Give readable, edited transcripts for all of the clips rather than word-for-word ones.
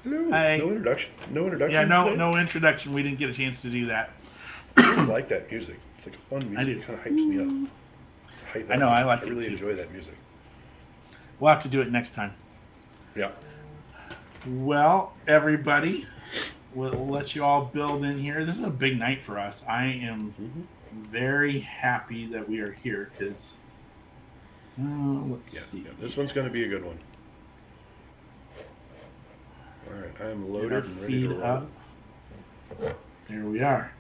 Hello. Hi. No introduction. No introduction. Yeah, today? no introduction. We didn't get a chance to do that. I really like that music. It's like a fun I music. do. It kind of hypes me up. I know. I like I it really too. enjoy that music. We'll have to do it next time. Yeah. Well, everybody, we'll let you all build in here. This is a big night for us. I am very happy that we are here because let's see. Yeah. This one's going to be a good one. All right, I'm Get loaded our and ready feed to roll. up. There we are.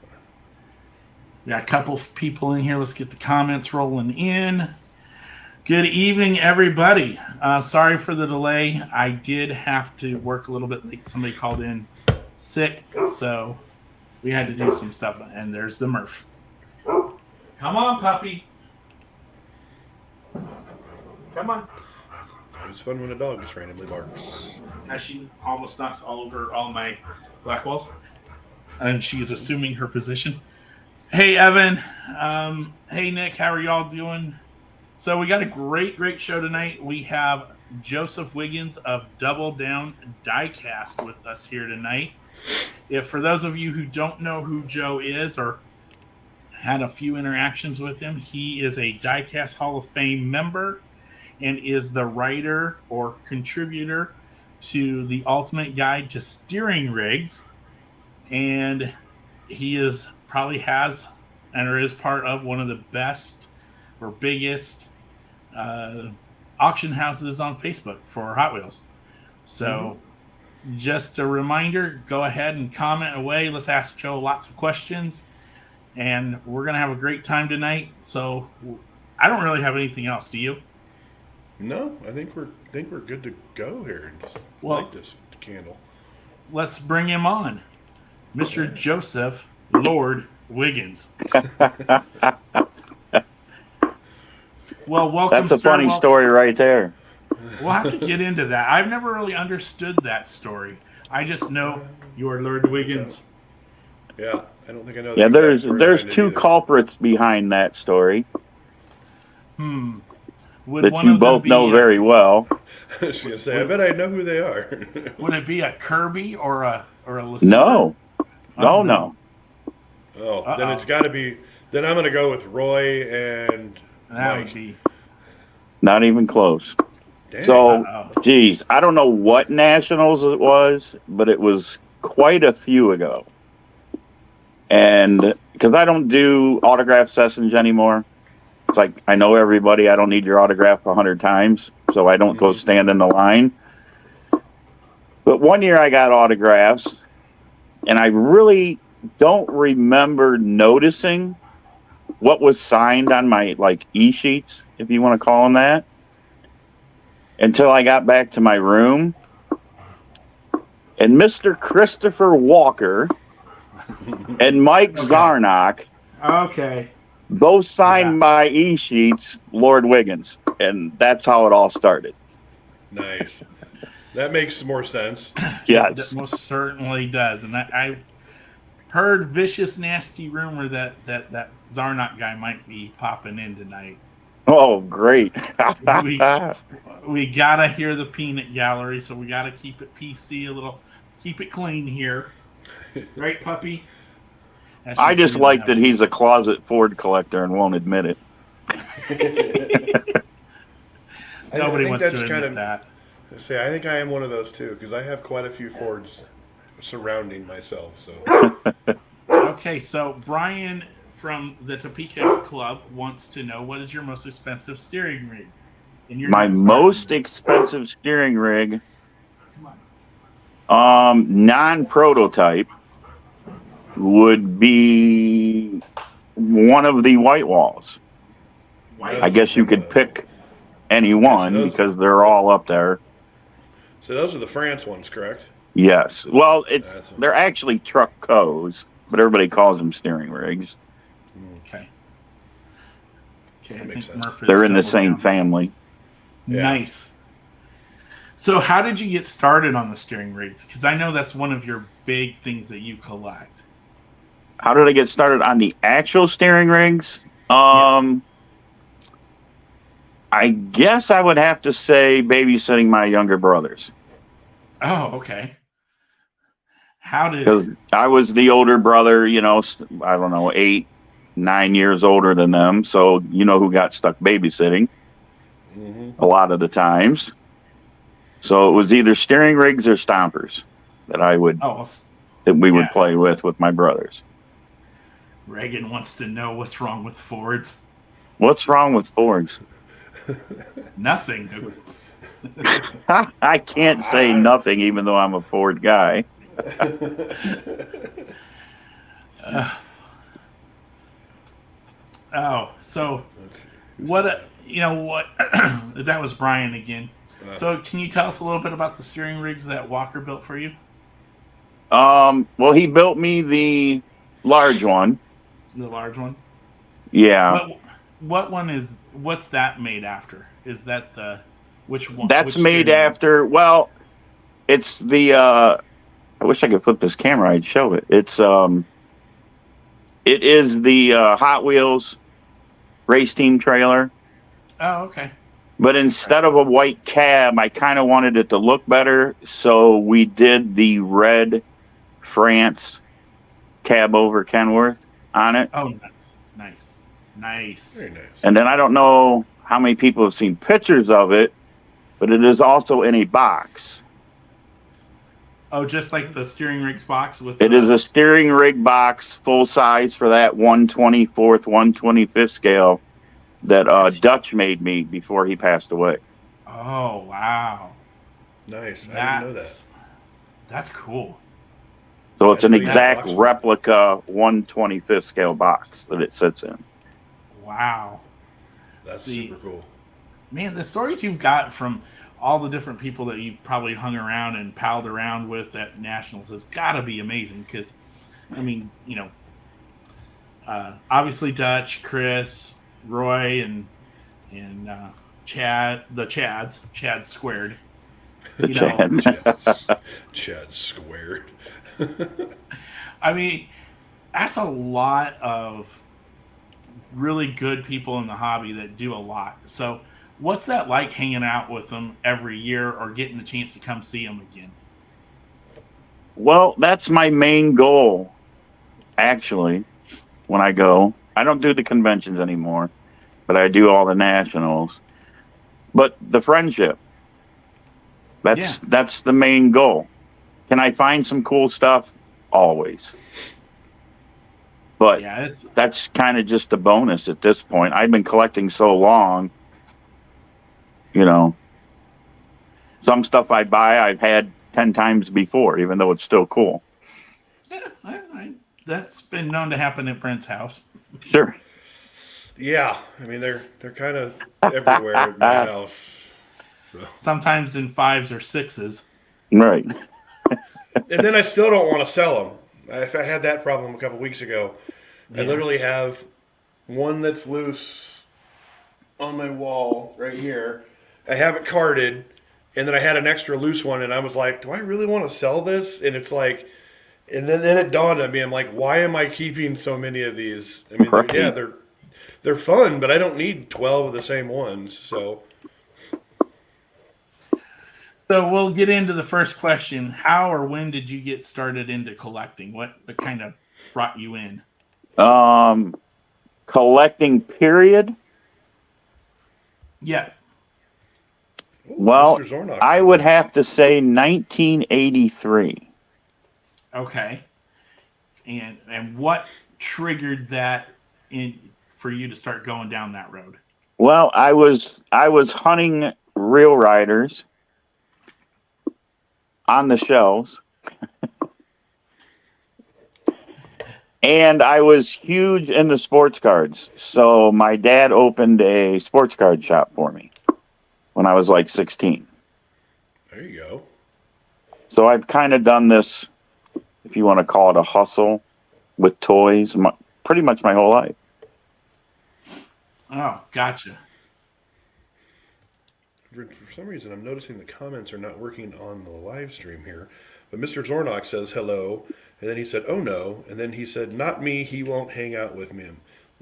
We got a couple of people in here. Let's get the comments rolling in. Good evening, everybody. Sorry for the delay. I did have to work a little bit late. Somebody called in sick, so we had to do some stuff. And there's the Murph. Come on, puppy. Come on. It's fun when a dog just randomly barks. Now she almost knocks all over all my black walls. And she is assuming her position. Hey, Evan. Hey, Nick. How are y'all doing? So we got a great show tonight. We have Joseph Wiggins of Double Down Diecast with us here tonight. If for those of you who don't know who Joe is or had a few interactions with him, he is a Diecast Hall of Fame member and is the writer or contributor to the Ultimate Guide to Steering Rigs. And he is probably has and or is part of one of the best or biggest auction houses on Facebook for Hot Wheels. So just a reminder, go ahead and comment away. Let's ask Joe lots of questions. And we're going to have a great time tonight. So I don't really have anything else. Do you? No, I think we're good to go here. Just light this candle. Let's bring him on. Mr. Joseph Lord Wiggins. Well, welcome. That's a funny story right there. We'll have to get into that. I've never really understood that story. I just know you are Lord Wiggins. Yeah, I don't think I know. Yeah, there's two culprits behind that story. Would that you both know very well. I was gonna say, I bet I know who they are. Would it be a Kirby or a Lassiter? No. No. Oh, then it's got to be. Then I'm going to go with Roy and that Mike. Would be not even close. Damn. So, geez, I don't know what nationals it was, but it was quite a few ago. And because I don't do autograph sessions anymore, it's like I know everybody. I don't need your autograph 100 times, so I don't go stand in the line. But one year I got autographs, and I really don't remember noticing what was signed on my e-sheets, if you want to call them that, until I got back to my room. And Mr. Christopher Walker and Mike Zarnock both signed my e-sheets, Lord Wiggins. And that's how it all started. Nice. That makes more sense. Yes. It most certainly does. And I've heard vicious, nasty rumor that Zarnock guy might be popping in tonight. Oh, great. we got to hear the peanut gallery, so we got to keep it PC keep it clean here. Right, puppy? I just like that he's a closet Ford collector and won't admit it. Nobody wants to admit that. See, I think I am one of those too, because I have quite a few Fords surrounding myself. So okay, so Brian from the Topeka Club wants to know, what is your most expensive steering rig? My most expensive steering rig, non-prototype, would be one of the white walls. I guess you could pick any one because they're all up there. So those are the France ones, correct? Yes. Well, they're actually truck co's, but everybody calls them steering rigs. Okay. That makes sense. They're in the same family. Yeah. Nice. So how did you get started on the steering rigs? Because I know that's one of your big things that you collect. How did I get started on the actual steering rigs? I guess I would have to say babysitting my younger brothers. Oh, okay. How did? Because I was the older brother, I don't know, 8, 9 years older than them. So who got stuck babysitting a lot of the times. So it was either steering rigs or stompers that we would play with my brothers. Reagan wants to know what's wrong with Fords. What's wrong with Fords? Nothing. I can't say nothing, even though I'm a Ford guy. So what? That was Brian again. So can you tell us a little bit about the steering rigs that Walker built for you? Well, he built me the large one. The large one? Yeah. What's that made after? Is that which one? That's made after, well, it's the, I wish I could flip this camera, I'd show it. It is the Hot Wheels race team trailer. Oh, okay. But instead of a white cab, I kind of wanted it to look better, so we did the red France cab over Kenworth on it. Oh, nice. Very nice. And then I don't know how many people have seen pictures of it, but it is also in a box. Oh, just like the steering rig's box with. It is a steering rig box, full size for that 1/24th, 1/25th scale that Dutch made me before he passed away. Oh, wow. Nice. I didn't know that. That's cool. So it's an exact replica 1/25th scale box that it sits in. Wow. That's super cool. Man, the stories you've got from all the different people that you've probably hung around and palled around with at Nationals have got to be amazing. Because, I mean, obviously Dutch, Chris, Roy, and Chad, the Chad squared. Chad squared. I mean, that's a lot of really good people in the hobby that do a lot. So what's that like hanging out with them every year or getting the chance to come see them again? Well, that's my main goal, actually, when I go. I don't do the conventions anymore, but I do all the nationals. But the friendship, that's the main goal. Can I find some cool stuff? Always. But that's kind of just a bonus at this point. I've been collecting so long, some stuff I buy I've had 10 times before, even though it's still cool. Yeah, that's been known to happen at Brent's house. Sure. Yeah, I mean they're kind of everywhere at my house. So. Sometimes in 5s or 6s. Right. And then I still don't want to sell them. I had that problem a couple weeks ago. I literally have one that's loose on my wall right here. I have it carded, and then I had an extra loose one, and I was like, do I really want to sell this? And it's like, and then it dawned on me, I'm like, why am I keeping so many of these? I mean, they're fun, but I don't need 12 of the same ones, so... So we'll get into the first question. How or when did you get started into collecting? What kind of brought you in? Collecting period? Yeah. Well, I would have to say 1983. Okay. And what triggered that for you to start going down that road? Well, I was hunting real riders on the shelves. And I was huge into sports cards. So my dad opened a sports card shop for me when I was like 16. There you go. So I've kind of done this, if you want to call it a hustle, with toys pretty much my whole life. Oh, gotcha. For some reason, I'm noticing the comments are not working on the live stream here. But Mr. Zornock says hello, and then he said, oh no, and then he said, not me, he won't hang out with me.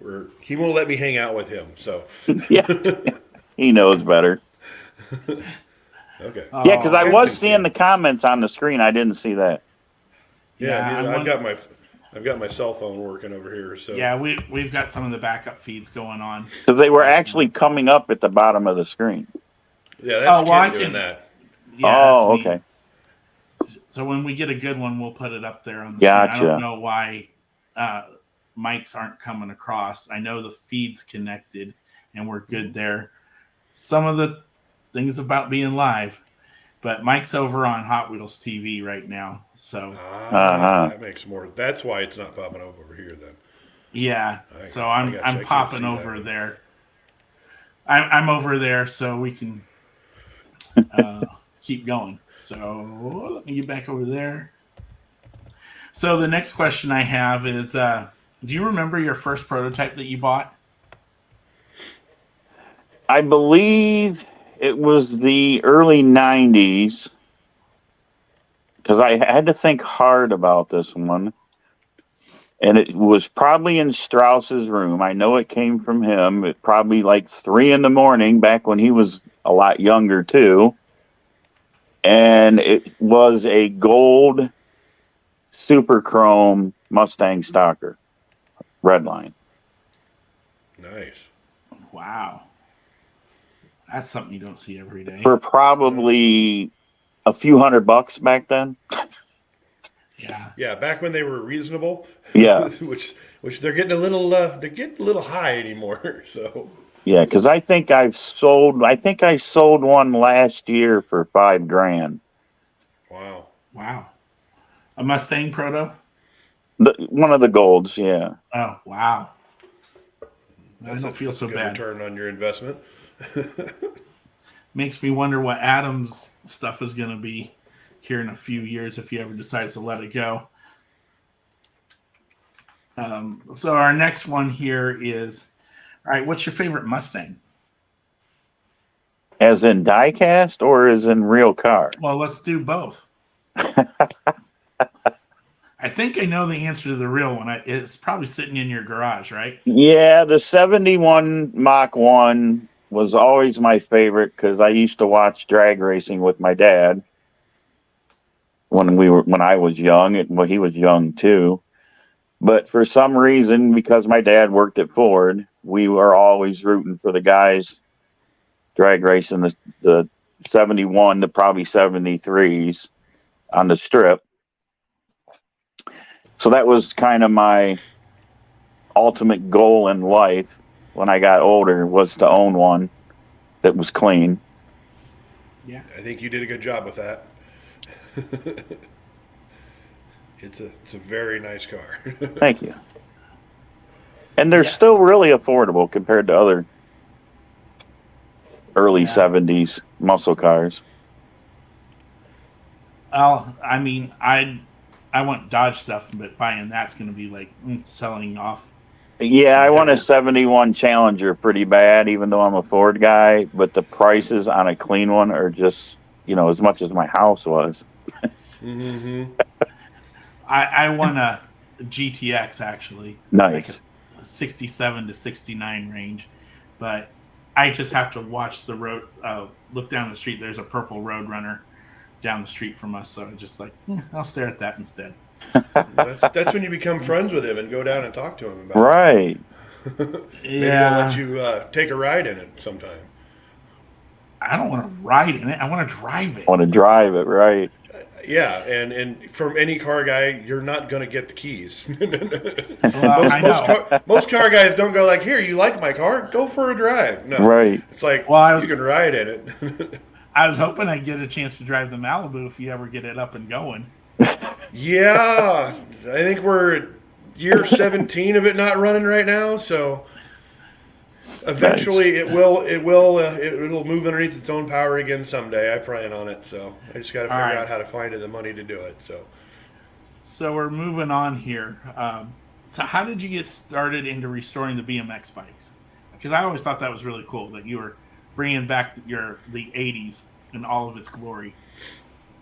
Or he won't let me hang out with him, so. Yeah, he knows better. Okay. Yeah, because I was seeing the comments on the screen. I didn't see that. Yeah, I'm I've got my cell phone working over here. So yeah, we've got some of the backup feeds going on. Because they were actually coming up at the bottom of the screen. yeah, that's Well, I Kit doing can. that. Yeah, that's Oh, me. okay. So when we get a good one, we'll put it up there on the screen. I Gotcha. don't know why mics aren't coming across. I know the feed's connected and we're good there. Some of the things about being live, but Mike's over on Hot Wheels TV right now. So That makes more. That's why it's not popping up over here then. yeah, so I I'm can't popping see over that. there. I'm over there so we can keep going. So let me get back over there. So the next question I have is, do you remember your first prototype that you bought? I believe it was the early 90s, because I had to think hard about this one. And it was probably in Strauss's room. I know it came from him. It probably like 3 a.m. back when he was a lot younger too. And it was a gold super chrome Mustang Stalker, Redline. Nice. Wow. That's something you don't see every day. For probably a few $100 back then. Yeah. Yeah, back when they were reasonable. Yeah. which they're getting a little high anymore. So Yeah, because I think I sold one last year for $5,000. wow. A Mustang Proto? One of the golds, yeah. Oh, wow. That's I don't feel so good bad. return on your investment. Makes me wonder what Adam's stuff is going to be here in a few years if he ever decides to let it go. So our next one here is, all right, what's your favorite Mustang? As in diecast or as in real car? Well, let's do both. I think I know the answer to the real one. It's probably sitting in your garage, right? Yeah, the 71 Mach 1 was always my favorite because I used to watch drag racing with my dad when I was young. He was young too. But for some reason, because my dad worked at Ford, we were always rooting for the guys drag racing the 71 to probably 73s on the strip. So that was kind of my ultimate goal in life when I got older, was to own one that was clean. Yeah. I think you did a good job with that. It's a very nice car. Thank you. And they're Yes. still really affordable compared to other early 70s muscle cars. Well, I mean, I want Dodge stuff, but buying that's going to be like selling off. Yeah, I want a 71 Challenger pretty bad, even though I'm a Ford guy, but the prices on a clean one are just, as much as my house was. Mm-hmm. I want a GTX, actually. Nice. Like a 67 to 69 range. But I just have to watch the road, look down the street. There's a purple Roadrunner down the street from us. So I'm just like, I'll stare at that instead. That's when you become friends with him and go down and talk to him about Right. it. Maybe he'll let you take a ride in it sometime. I don't want to ride in it. I want to drive it. I want to drive it, right. Yeah, and from any car guy, you're not going to get the keys. Well, I know. Most car guys don't go like, here, you like my car? Go for a drive. No. Right. It's like, you can ride in it. I was hoping I'd get a chance to drive the Malibu if you ever get it up and going. Yeah, I think we're at year 17 of it not running right now, so eventually it'll move underneath its own power again someday. I plan on it, so I just got to figure out how to find the money to do it. So we're moving on here. So how did you get started into restoring the BMX bikes? Because I always thought that was really cool that you were bringing back the 80s in all of its glory.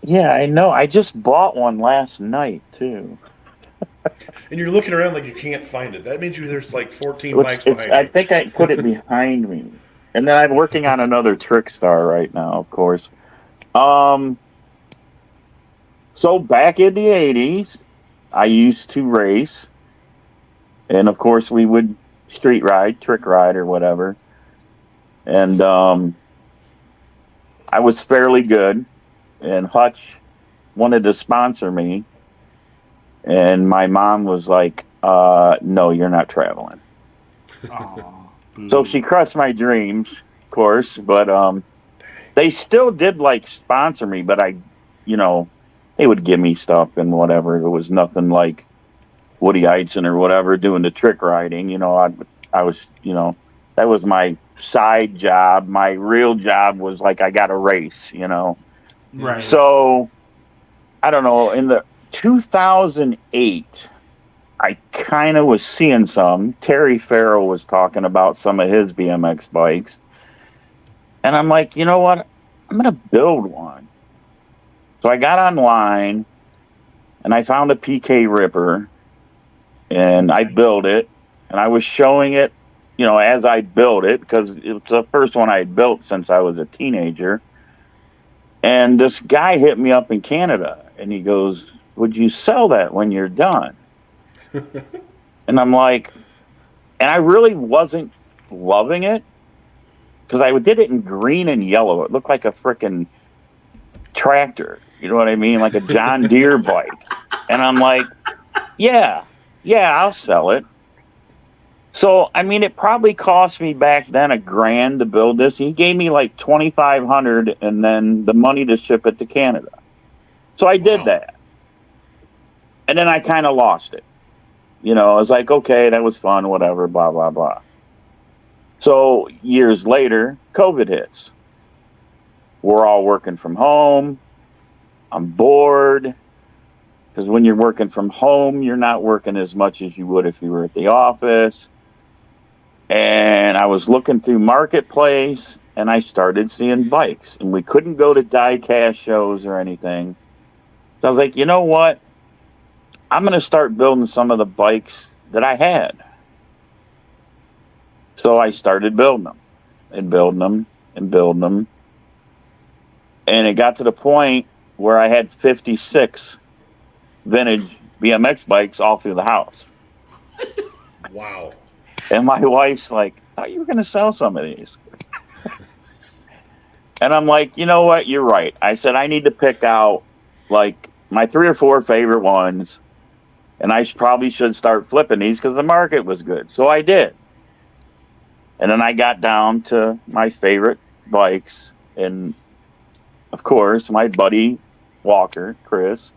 Yeah, I know. I just bought one last night, too. And you're looking around like you can't find it. That means there's like 14 bikes behind I you. think I put it behind me. And then I'm working on another Trickstar right now, of course. So back in the 80s, I used to race, and of course we would street ride, trick ride, or whatever. And I was fairly good, and Hutch wanted to sponsor me, and my mom was like, "No, you're not traveling." Aw, So she crushed my dreams, of course, but they still did like sponsor me, but they would give me stuff and whatever. It was nothing like Woody Eitzen or whatever doing the trick riding. I was, that was my side job. My real job was like I got a race, Right. So I don't know. In the 2008, I kind of was seeing some. Terry Farrell was talking about some of his BMX bikes. And I'm like, you know what? I'm going to build one. So I got online and I found a PK Ripper and I built it. And I was showing it, as I built it, because it was the first one I had built since I was a teenager. And this guy hit me up in Canada and he goes, "Would you sell that when you're done?" And I'm like, and I really wasn't loving it because I did it in green and yellow. It looked like a freaking tractor. You know what I mean? Like a John Deere bike. And I'm like, yeah, I'll sell it. So, I mean, it probably cost me back then $1,000 to build this. He gave me like $2,500 and then the money to ship it to Canada. So I did that. And then I kind of lost it. I was like, okay, that was fun, whatever, blah, blah, blah. So years later, COVID hits. We're all working from home. I'm bored. Because when you're working from home, you're not working as much as you would if you were at the office. And I was looking through Marketplace, and I started seeing bikes. And we couldn't go to diecast shows or anything. So I was like, you know what? I'm going to start building some of the bikes that I had. So I started building them and building them and building them. And it got to the point where I had 56 vintage BMX bikes all through the house. Wow. And my wife's like, "I thought you were going to sell some of these." And I'm like, you know what? You're right. I said, I need to pick out like my 3 or 4 favorite ones. And I probably should start flipping these because the market was good. So I did. And then I got down to my favorite bikes. And, of course, my buddy Walker, Chris,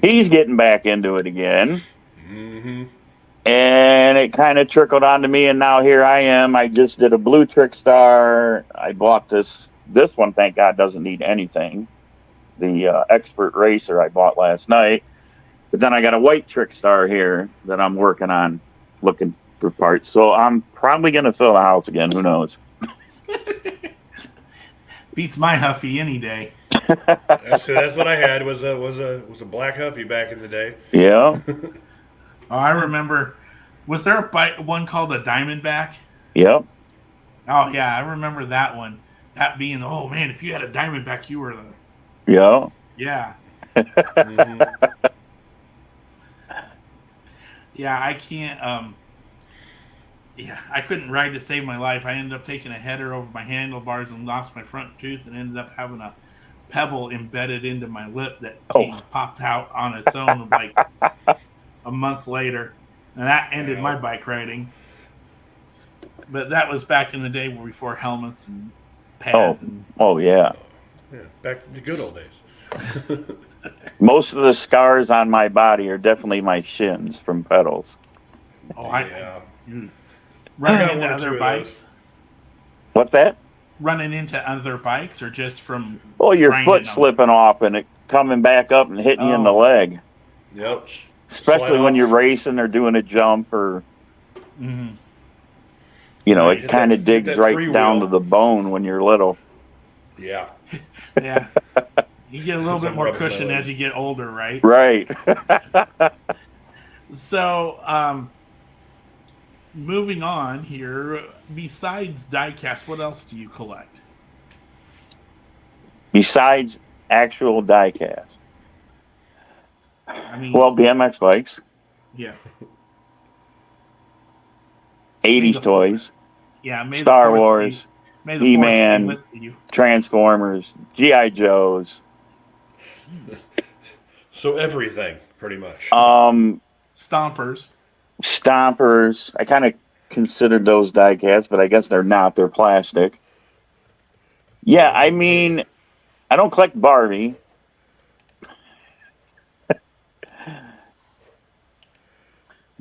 he's getting back into it again. Mm-hmm. And it kind of trickled onto me. And now here I am. I just did a blue Trick Star. I bought this. This one, thank God, doesn't need anything. The Expert Racer I bought last night. But then I got a white Trick Star here that I'm working on, looking for parts. So I'm probably going to fill the house again. Who knows? Beats my Huffy any day. That's what I had was a black Huffy back in the day. Yeah. Oh, I remember. Was there a bike, one called a Diamondback? Yep. Oh yeah, I remember that one. That being, oh man, if you had a Diamondback, you were the. Yeah. Yeah. Mm-hmm. Yeah, I can't. I couldn't ride to save my life. I ended up taking a header over my handlebars and lost my front tooth, and ended up having a pebble embedded into my lip that popped out on its own like a month later, and that ended my bike riding. But that was back in the day before helmets and pads. Yeah. Yeah, back to the good old days. Most of the scars on my body are definitely my shins from pedals. Oh, yeah. Running into other bikes? What's that? Running into other bikes or just from... Oh, your foot slipping off and it coming back up and hitting you in the leg. Yep. Especially when you're racing or doing a jump or... Mm-hmm. It kind of digs right down to the bone when you're little. Yeah. Yeah. You get a little bit more cushion as you get older, right? Right. So, moving on here, besides diecast, what else do you collect? Besides actual diecast. I mean, Well, BMX bikes, yeah. May 80s the toys, may the Star fourth be, Wars, may the fourth be He-Man, with you. Transformers, G.I. Joes, Jeez. So everything, pretty much. Stompers. Stompers. I kind of considered those diecasts, but I guess they're not. They're plastic. Yeah, I mean, I don't collect Barbie.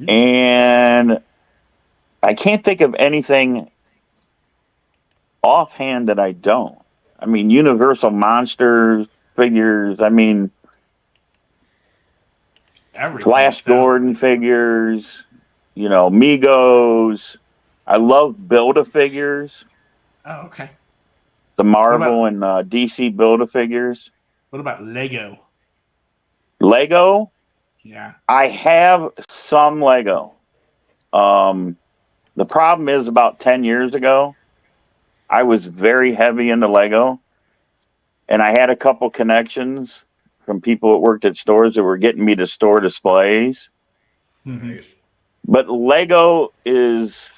And I can't think of anything offhand that I don't. I mean, Universal Monsters figures. I mean, Everything. Flash Gordon figures. You know, Migos. I love Build-A-Figures. Oh, okay. The Marvel and DC Build-A-Figures. What about Lego? Lego. Yeah. I have some Lego. The problem is about 10 years ago, I was very heavy into Lego, and I had a couple connections from people that worked at stores that were getting me to store displays. Mm-hmm. But Lego is,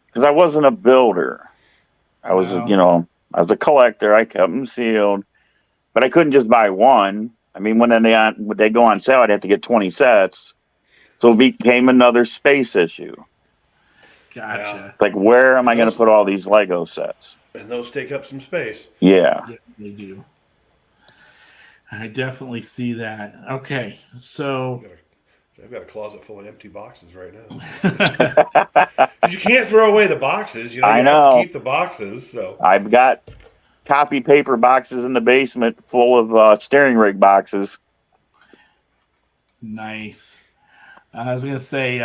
because I wasn't a builder. I was, I was a collector. I kept them sealed, but I couldn't just buy one. I mean, when they go on sale, I'd have to get 20 sets. So it became another space issue. Gotcha. Like, where am I going to put all these Lego sets? And those take up some space. Yeah. Yes, they do. I definitely see that. Okay, so I've got a closet full of empty boxes right now. But you can't throw away the boxes. You know, you have to keep the boxes. So I've got copy paper boxes in the basement full of steering rig boxes. Nice. I was going to say,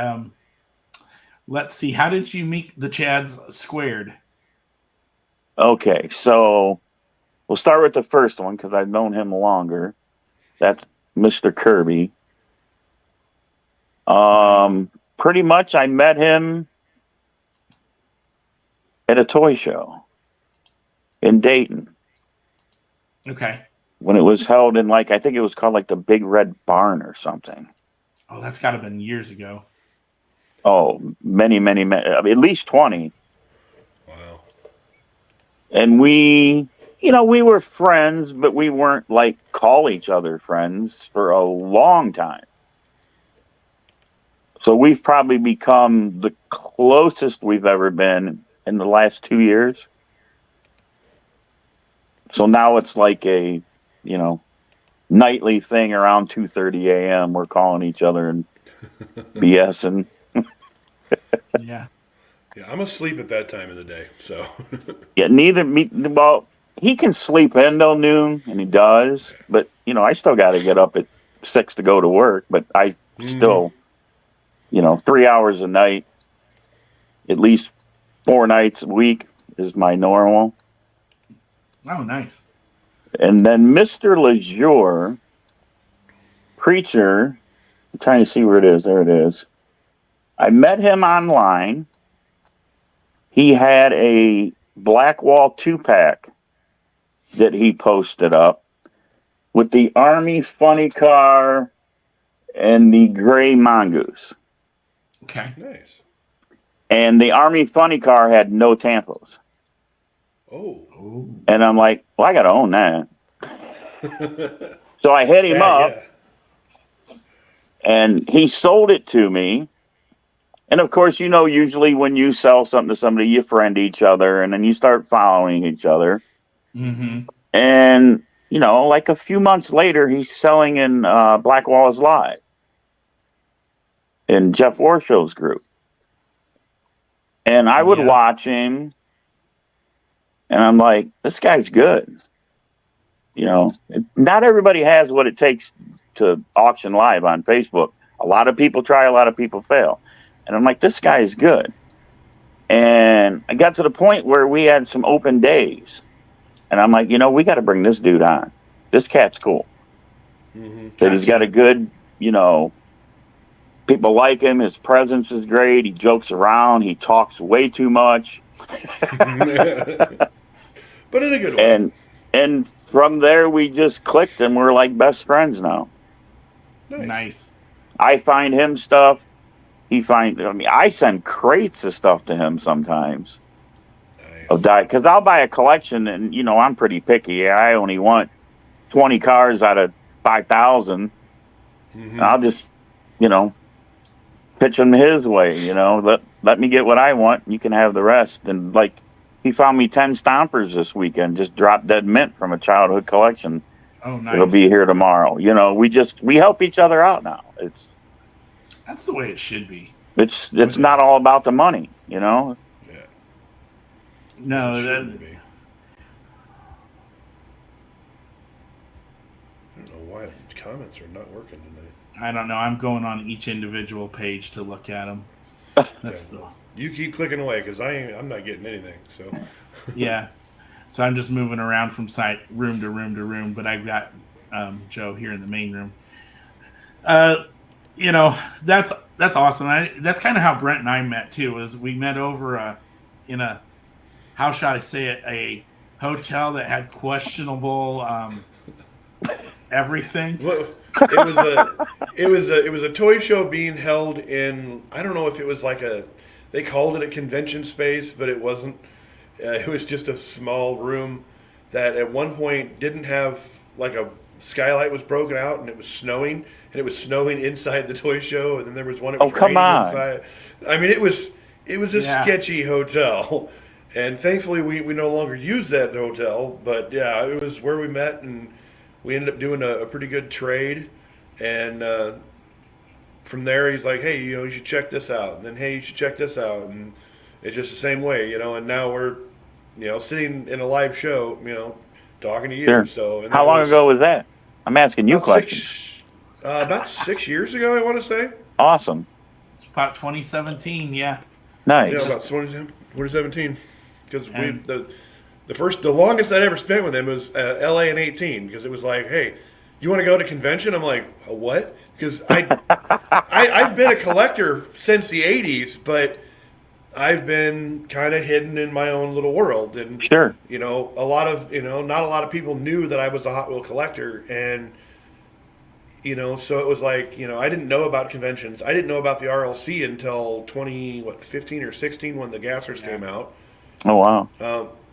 let's see. How did you meet the Chads squared? Okay, so we'll start with the first one because I've known him longer. That's Mr. Kirby. Pretty much I met him at a toy show in Dayton. Okay. When it was held in, like, I think it was called like the Big Red Barn or something. Oh, that's got to have been years ago. Oh, many, I mean, at least 20. Wow. And we were friends, but we weren't like call each other friends for a long time. So we've probably become the closest we've ever been in the last 2 years. So now it's like a, nightly thing around 2:30 a.m. We're calling each other and BSing. Yeah. Yeah, I'm asleep at that time of the day. So Yeah, well, he can sleep in till noon, and he does. But I still got to get up at 6 to go to work. But I still, 3 hours a night, at least 4 nights a week is my normal. Oh, nice. And then Mr. Lejour, Preacher, I'm trying to see where it is. There it is. I met him online. He had a Blackwall 2-pack that he posted up with the Army funny car and the gray mongoose. Okay. nice. And the Army funny car had no tampos. Oh. Ooh. And I'm like, well, I got to own that. So I hit him up, and he sold it to me. And of course, usually when you sell something to somebody, you friend each other, and then you start following each other. Mm-hmm. And, like a few months later, he's selling in Blackwall is Live in Jeff Warshow's group. And I would watch him, and I'm like, this guy's good. Not everybody has what it takes to auction live on Facebook. A lot of people try, a lot of people fail. And I'm like, this guy is good. And I got to the point where we had some open days. And I'm like, we got to bring this dude on. This cat's cool. Mm-hmm. That he's got a good, people like him. His presence is great. He jokes around. He talks way too much. But in a good way. And from there, we just clicked, and we're like best friends now. Nice. I find him stuff. I send crates of stuff to him sometimes. Of die, because I'll buy a collection, and I'm pretty picky. I only want 20 cars out of 5,000. Mm-hmm. I'll just, pitch them his way. Let me get what I want. And you can have the rest. And he found me 10 stompers this weekend, just drop dead mint from a childhood collection. Oh, nice. It'll be here tomorrow. We help each other out now. That's the way it should be. It's not all about the money. No, I don't know why comments are not working tonight. I don't know. I'm going on each individual page to look at them. You keep clicking away because I'm not getting anything. So yeah, so I'm just moving around from room to room to room. But I've got Joe here in the main room. That's awesome. That's kind of how Brent and I met too. Was we met over in a, how shall I say it, a hotel that had questionable everything. Well, it was a toy show being held in, I don't know if it was they called it a convention space, but it wasn't. It was just a small room that at one point didn't have a skylight was broken out, and it was snowing, inside the toy show, and then there was one that was raining inside. I mean, it was a sketchy hotel, and thankfully we no longer use that hotel. But yeah, it was where we met, and we ended up doing a pretty good trade, and from there he's like, hey, you should check this out, and then hey, you should check this out, and it's just the same way, and now we're sitting in a live show, talking to you. Sure. So how long ago was that? I'm asking you questions. About 6 years ago, I want to say. Awesome. It's about 2017, yeah. Nice. Yeah, about 2017. Because the longest I'd ever spent with him was LA in 18, because it was like, hey, you want to go to convention? I'm like, a what? Because I've been a collector since the 80s, but I've been kind of hidden in my own little world. And, sure. not a lot of people knew that I was a Hot Wheel collector. And, so it was like, I didn't know about conventions. I didn't know about the RLC until 15 or 16 when the Gassers came out. Oh, wow.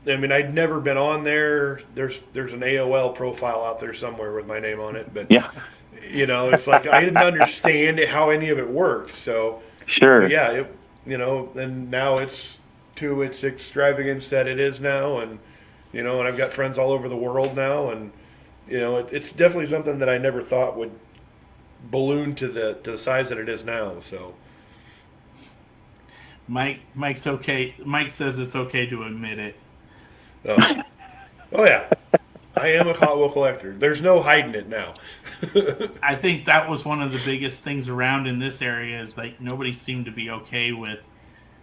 I mean, I'd never been on there. There's an AOL profile out there somewhere with my name on it. But, yeah. It's like I didn't understand how any of it worked. So, sure. Yeah, and now it's to its extravagance that it is now. And, and I've got friends all over the world now. And, it's definitely something that I never thought would balloon to the size that it is now. So, Mike's okay. Mike says it's okay to admit it. Oh yeah, I am a Hot Wheel collector. There's no hiding it now. I think that was one of the biggest things around in this area is nobody seemed to be okay with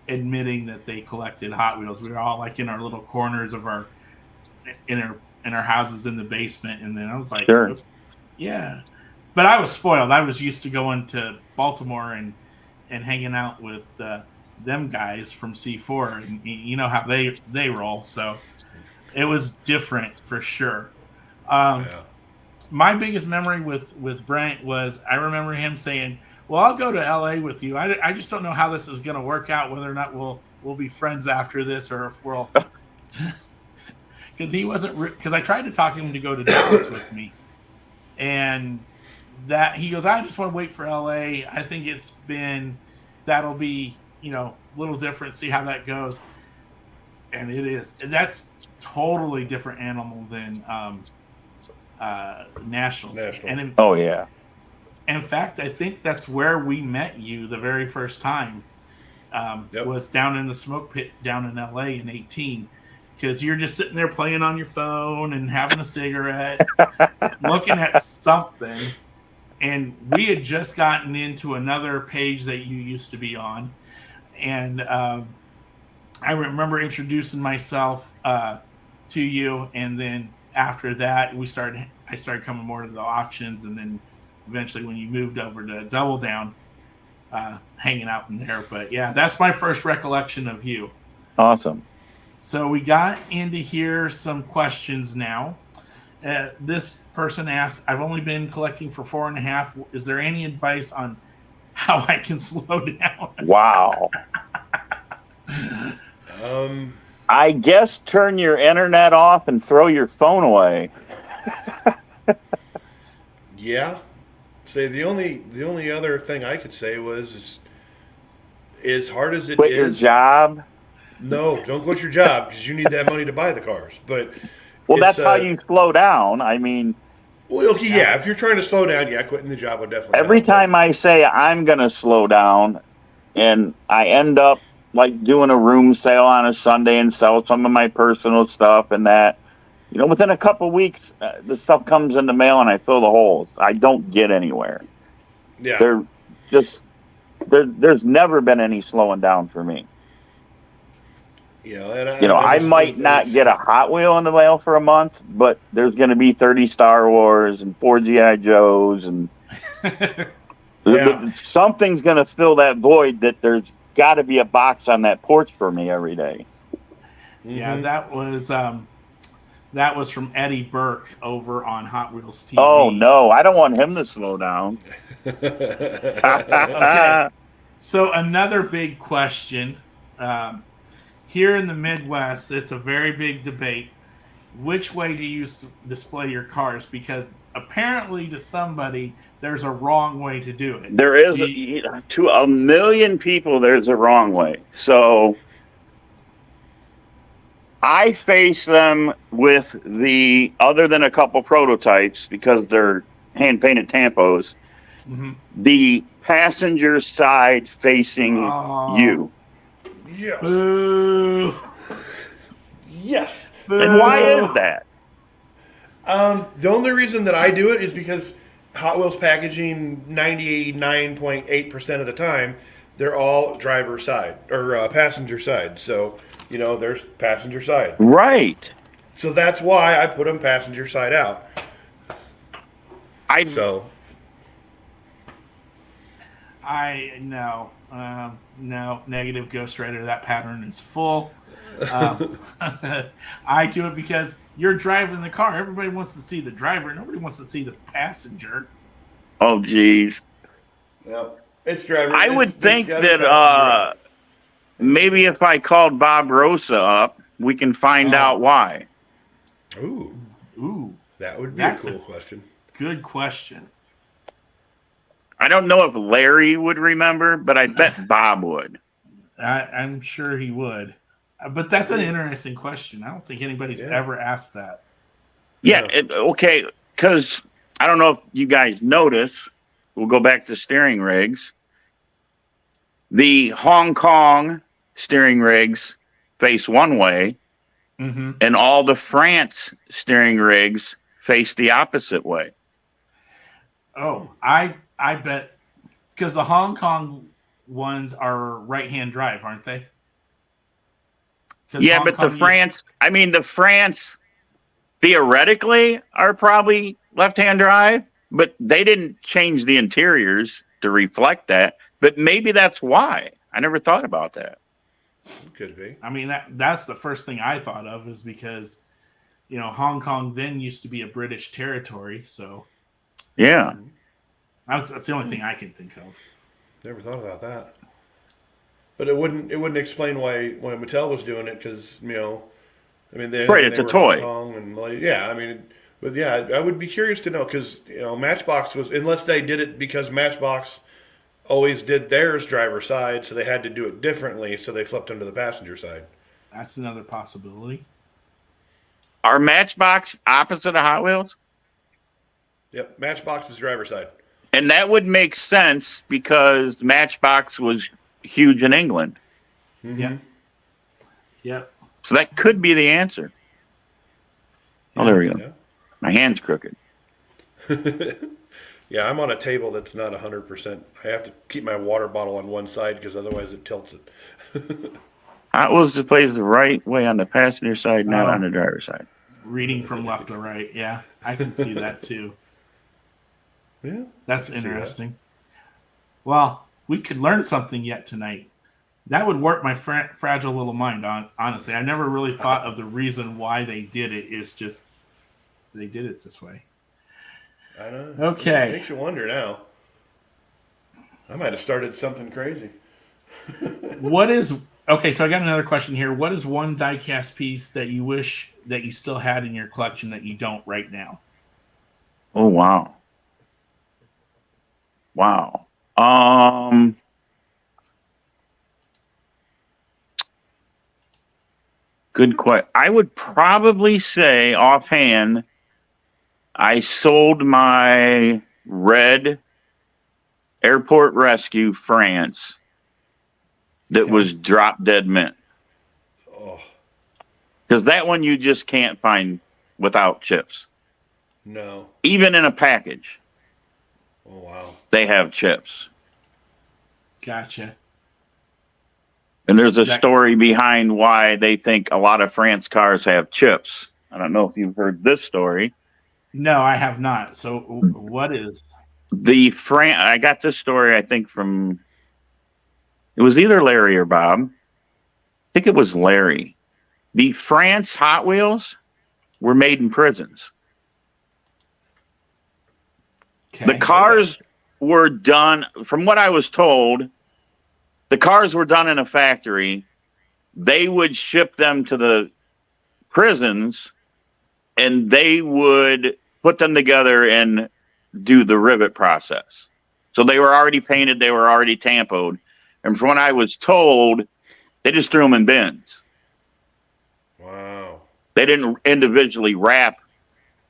admitting that they collected Hot Wheels. We were all in our little corners of our houses in the basement, and then I was like, sure. Yeah. But I was spoiled. I was used to going to Baltimore and hanging out with them guys from C4, and you know how they roll. So it was different for sure. My biggest memory with Brent was I remember him saying, well, I'll go to LA with you. I just don't know how this is going to work out, whether or not we'll be friends after this, or if we'll because he wasn't, because I tried to talk him to go to Dallas with me, and that he goes, I just want to wait for LA. I think that'll be a little different, see how that goes. And it is. That's totally different animal than Nationals. And oh yeah. In fact, I think that's where we met you the very first time. Yep. Was down in the smoke pit down in LA in 18, because you're just sitting there playing on your phone and having a cigarette, looking at something. And we had just gotten into another page that you used to be on. And I remember introducing myself to you. And then after that, I started coming more to the auctions. And then eventually when you moved over to Double Down, hanging out in there. But yeah, that's my first recollection of you. Awesome. So we got into here some questions now. This person asked, I've only been collecting for 4.5. Is there any advice on how I can slow down? Wow. I guess turn your internet off and throw your phone away. Yeah. Say the only other thing I could say was as hard as it Quit is. your job. No, don't quit your job because you need that money to buy the cars. But Well, that's how you slow down. I mean, well, okay, yeah. If you're trying to slow down, yeah, quitting the job would definitely. every help, time I say I'm going to slow down, and I end up like doing a room sale on a Sunday and sell some of my personal stuff and that, you know, within a couple of weeks, the stuff comes in the mail and I fill the holes. I don't get anywhere. Yeah. There's never been any slowing down for me. Yeah, and You know, I might not get a Hot Wheel in the mail for a month, but there's going to be 30 Star Wars and 4 G.I. Joes, and something's going to fill that void that there's got to be a box on that porch for me every day. Yeah, that was from Eddie Burke over on Hot Wheels TV. Oh, no, I don't want him to slow down. Okay. So another big question. Here in the Midwest, it's a very big debate. Which way do you display your cars? Because apparently to somebody, there's a wrong way to do it. There is, to a million people, there's a wrong way. So I face them with other than a couple prototypes, because they're hand-painted tampos, the passenger side facing you. Yes. Boo. Yes. Boo. And why is that? The only reason that I do it is because Hot Wheels packaging 99.8% of the time, they're all driver side or passenger side. So, you know, there's passenger side. Right. So that's why I put them passenger side out. No, negative Ghost Rider. That pattern is full. I do it because you're driving the car. Everybody wants to see the driver. Nobody wants to see the passenger. Oh, geez. Yep. It's driver. I would think that maybe if I called Bob Rosa up, we can find out why. Ooh. That would be That's a cool question. Good question. I don't know if Larry would remember, but I bet Bob would. I'm sure he would. But that's an interesting question. I don't think anybody's ever asked that. Yeah, okay, because I don't know if you guys notice, we'll go back to steering rigs. The Hong Kong steering rigs face one way, and all the France steering rigs face the opposite way. Oh, I bet, because the Hong Kong ones are right-hand drive, aren't they? Yeah, but the France theoretically are probably left-hand drive, but they didn't change the interiors to reflect that. But maybe that's why. I never thought about that. Could be. I mean, that's the first thing I thought of, is because, you know, Hong Kong then used to be a British territory, so. Yeah. That's the only thing I can think of. Never thought about that. But it wouldn't explain why Mattel was doing it, because, you know, I mean, it's a toy. Hong Kong and I mean, but yeah, I would be curious to know, because, you know, Matchbox was, unless they did it because Matchbox always did theirs driver side, so they had to do it differently, so they flipped them to the passenger side. That's another possibility. Are Matchbox opposite of Hot Wheels? Yep, Matchbox is driver side. And that would make sense because Matchbox was huge in England. Mm-hmm. Yep. So that could be the answer. Oh, there we go. Yeah. My hand's crooked. Yeah, I'm on a table that's not 100%. I have to keep my water bottle on one side because otherwise it tilts it. Hot Wheels displays the right way on the passenger side, not on the driver's side. Reading from left to right. Yeah, I can see that too. Yeah, that's interesting. Well, we could learn something yet tonight. That would work my fragile little mind. Honestly, I never really thought of the reason why they did it. It's just they did it this way. I know. Okay. It makes you wonder now. I might have started something crazy. Okay, so I got another question here. What is one diecast piece that you wish that you still had in your collection that you don't right now? Oh, wow. Wow. Good question. I would probably say offhand, I sold my red Airport Rescue France that was drop dead mint. Oh, Because that one you just can't find without chips. no. Even in a package, Oh, wow. they have chips. Gotcha. And there's a story behind why they think a lot of France cars have chips. I don't know if you've heard this story. No, I have not. So what is? I got this story, I think, from, it was either Larry or Bob. I think it was Larry. The France Hot Wheels were made in prisons. Okay. The cars were done, from what I was told, the cars were done in a factory. They would ship them to the prisons, and they would put them together and do the rivet process. So they were already painted, they were already tampoed. And from what I was told, they just threw them in bins. Wow. They didn't individually wrap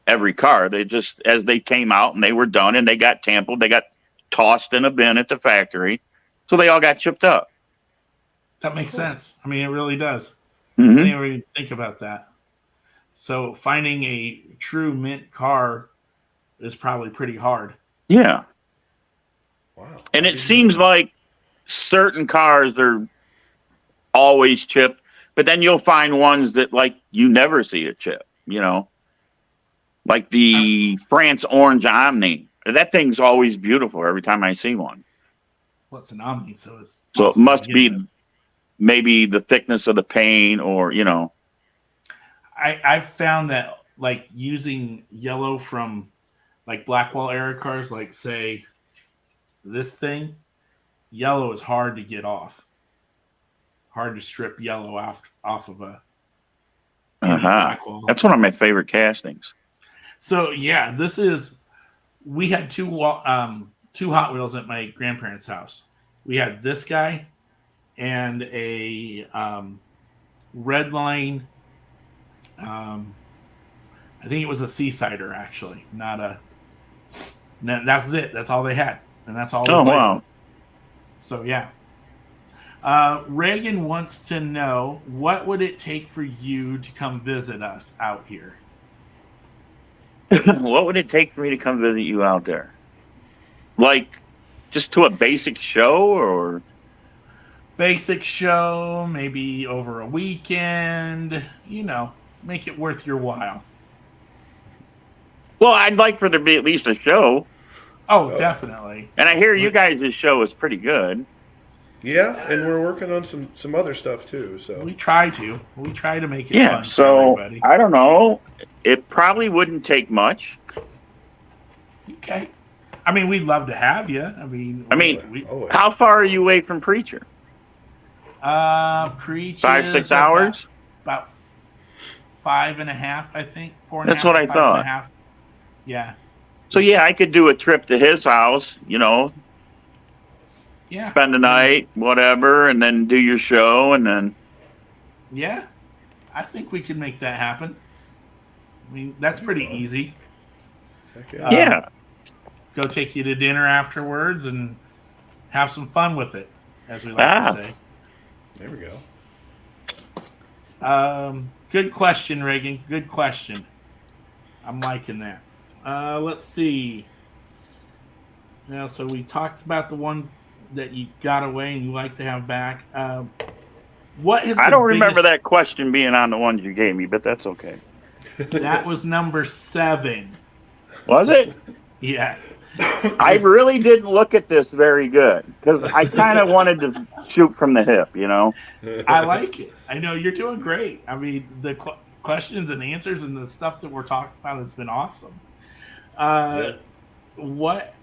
every car. They just, as they came out and they were done and they got tampoed, they got tossed in a bin at the factory. So they all got chipped up. That makes sense. I mean, it really does. Mm-hmm. I didn't even think about that. So finding a true mint car is probably pretty hard. Yeah. Wow. And it seems like certain cars are always chipped, but then you'll find ones that, like, you never see a chip, you know? Like the France Orange Omni. That thing's always beautiful every time I see one. Well, it's an Omni, so it's... So it must be maybe the thickness of the paint or, you know. I've found that, like, using yellow from, like, Blackwell era cars, like, say, this thing, yellow is hard to get off. Hard to strip yellow off of a Blackwell. That's one of my favorite castings. So, yeah, we had two Hot Wheels at my grandparents' house. We had this guy and a red line. I think it was a Seasider, actually, not a. That's it. That's all they had, and that's all. Oh, wow! With. So yeah. Reagan wants to know, what would it take for you to come visit us out here? What would it take for me to come visit you out there? Like, just to a basic show, or? Basic show, maybe over a weekend, you know, make it worth your while. Well, I'd like for there to be at least a show. Oh, definitely. And I hear you guys' show is pretty good. Yeah, and we're working on some other stuff too. So we try to make it fun so for everybody. I don't know. It probably wouldn't take much. Okay. I mean, we'd love to have you. I mean, how far are you away from Preacher? Preacher 5-6 hours. About 5.5, I think. 4.5. That's what I thought. 5.5. Yeah. So yeah, I could do a trip to his house. You know. Yeah. Spend the night, whatever, and then do your show, and then. Yeah, I think we can make that happen. I mean, that's pretty easy. Yeah. Go take you to dinner afterwards and have some fun with it, as we like to say. There we go. Good question, Reagan. Good question. I'm liking that. Let's see. Now, so we talked about the one that you got away and you like to have back. What is? I don't remember that question being on the ones you gave me, but that's okay. That was number 7. Was it? Yes. I really didn't look at this very good because I kind of wanted to shoot from the hip, you know. I like it. I know you're doing great. I mean, questions and answers, and the stuff that we're talking about has been awesome. Yeah. What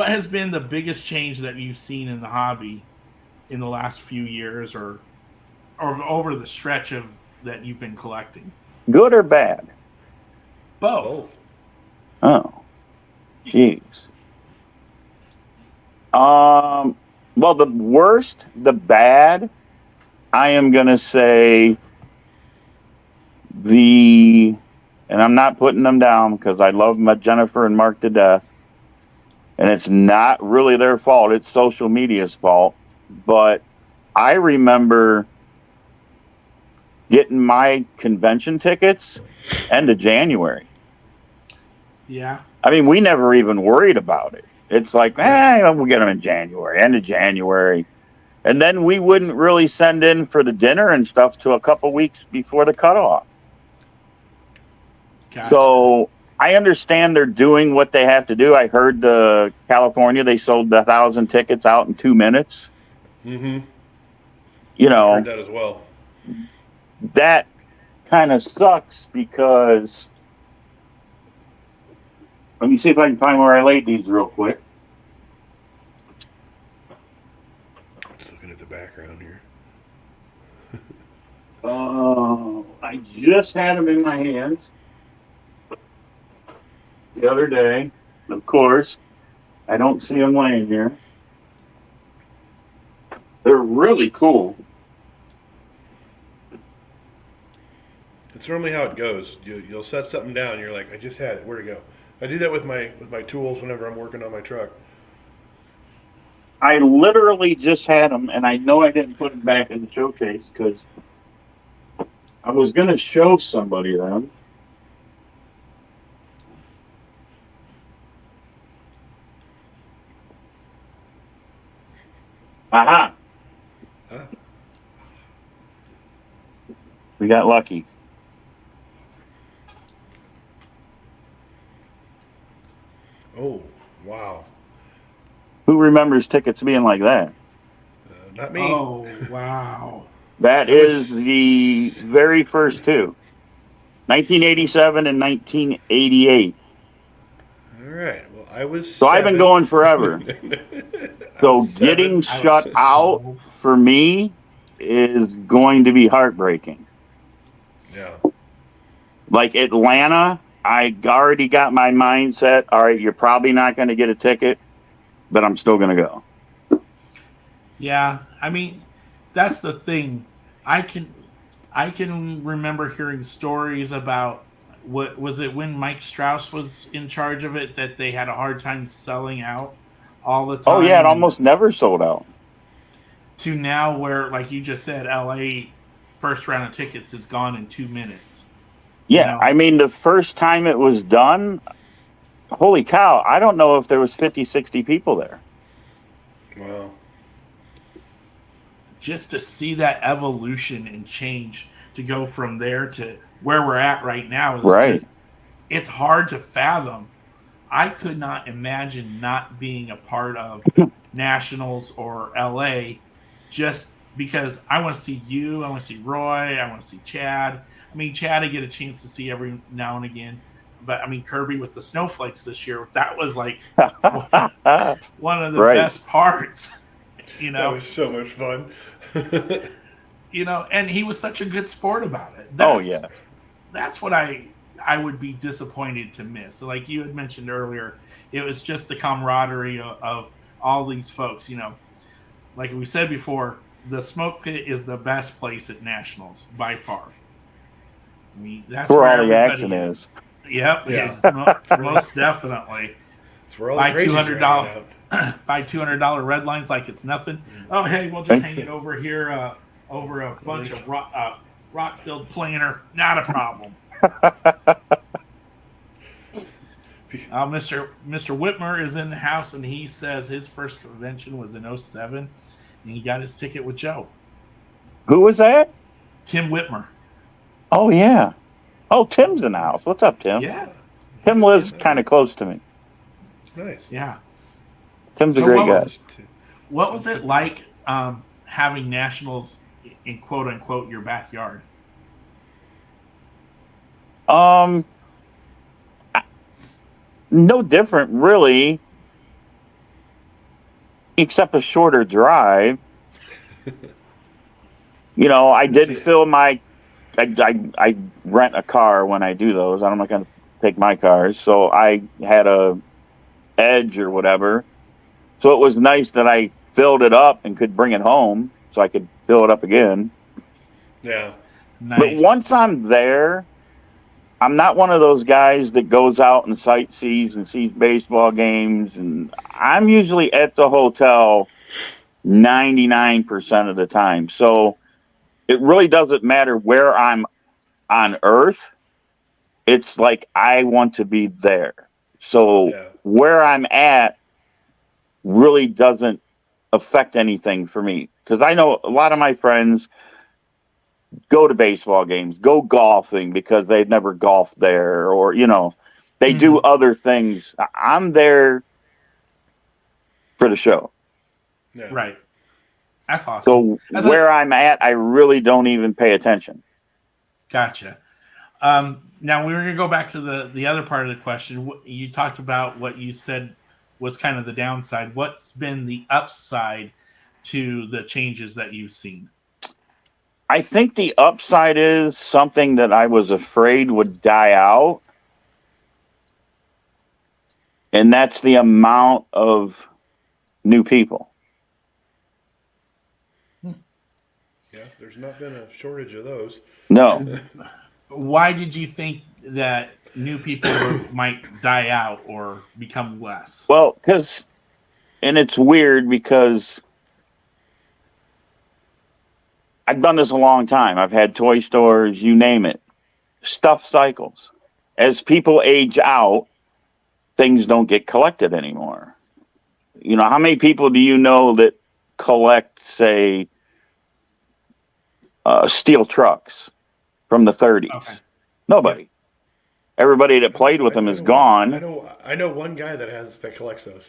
has been the biggest change that you've seen in the hobby in the last few years, or over the stretch of that you've been collecting? Good or bad? Both. Oh, jeez. Well, the worst, the bad, I am going to say and I'm not putting them down because I love my Jennifer and Mark to death. And it's not really their fault. It's social media's fault. But I remember getting my convention tickets end of January. Yeah. I mean, we never even worried about it. It's like, we'll get them in January, end of January. And then we wouldn't really send in for the dinner and stuff till a couple weeks before the cutoff. Gotcha. So I understand they're doing what they have to do. I heard California, they sold 1,000 tickets out in 2 minutes. Mm-hmm. You know, I heard that as well. That kind of sucks because let me see if I can find where I laid these real quick. Just looking at the background here. I just had them in my hands the other day. Of course, I don't see them laying here. They're really cool. It's normally how it goes. You'll set something down. And you're like, I just had it. Where'd it go? I do that with my tools whenever I'm working on my truck. I literally just had them, and I know I didn't put them back in the showcase because I was going to show somebody them. Aha! Ah. We got lucky. Oh, wow. Who remembers tickets being like that? Not me. Oh, wow. That is the very first two. 1987 and 1988. All right. Well, I was. So I've been going forever. So getting shut out for me is going to be heartbreaking. Yeah. Like Atlanta, I already got my mindset. All right, you're probably not going to get a ticket, but I'm still going to go. Yeah, I mean, that's the thing. I can remember hearing stories about what was it when Mike Strauss was in charge of it, that they had a hard time selling out all the time. Oh yeah, it almost never sold out. To now where, like you just said, LA first round of tickets is gone in 2 minutes. Yeah, You know? I mean, the first time it was done, holy cow, I don't know if there was 50, 60 people there. Wow. Just to see that evolution and change to go from there to where we're at right now is Right. just, it's hard to fathom. I could not imagine not being a part of Nationals or LA just because I want to see you, I want to see Roy, I want to see Chad. I mean, Chad I get a chance to see every now and again. But I mean, Kirby with the snowflakes this year, that was like one of the Right. best parts. You know, That was so much fun. you know, and he was such a good sport about it. That's what I would be disappointed to miss. So like you had mentioned earlier, it was just the camaraderie of all these folks. You know, like we said before, the smoke pit is the best place at Nationals by far. I mean, that's where where all the everybody action is. Yep, Yeah. it's most definitely. It's where all Buy the crazies are hanging out. Buy $200 red lines like it's nothing. Oh, hey, we'll just hang it over here, over a bunch of rock-filled planer. Not a problem. Mr. Whitmer is in the house, and he says his first convention was in 07, and he got his ticket with Joe. Who was that? Tim Whitmer. Oh, yeah. Oh, Tim's in the house. What's up, Tim? Yeah. Tim lives kind of close to me. It's nice. Yeah. Tim's So a great guy. What was it like having Nationals in quote-unquote your backyard? Um, no different, really, except a shorter drive. I did fill my. I rent a car when I do those. I'm not going to take my cars, so I had a Edge or whatever. So it was nice that I filled it up and could bring it home, so I could fill it up again. Yeah. Nice. But once I'm there, I'm not one of those guys that goes out and sightsees and sees baseball games. And I'm usually at the hotel 99% of the time. So it really doesn't matter where I'm on Earth. It's like I want to be there. So where I'm at really doesn't affect anything for me. Because I know a lot of my friends go to baseball games, go golfing because they've never golfed there, or they do other things. I'm there for the show. Yeah. Right. That's awesome. So where I'm at, I really don't even pay attention. Gotcha. Now we're going to go back to the other part of the question. You talked about what you said was kind of the downside. What's been the upside to the changes that you've seen? I think the upside is something that I was afraid would die out. And that's the amount of new people. Yeah, there's not been a shortage of those. No. Why did you think that new people might die out or become less? Well, and it's weird because I've done this a long time. I've had toy stores, you name it. Stuff cycles. As people age out, things don't get collected anymore. How many people do you know that collect, say, steel trucks from the 30s? Okay. Nobody. Yep. Everybody that played with them is gone. I know one guy that collects those.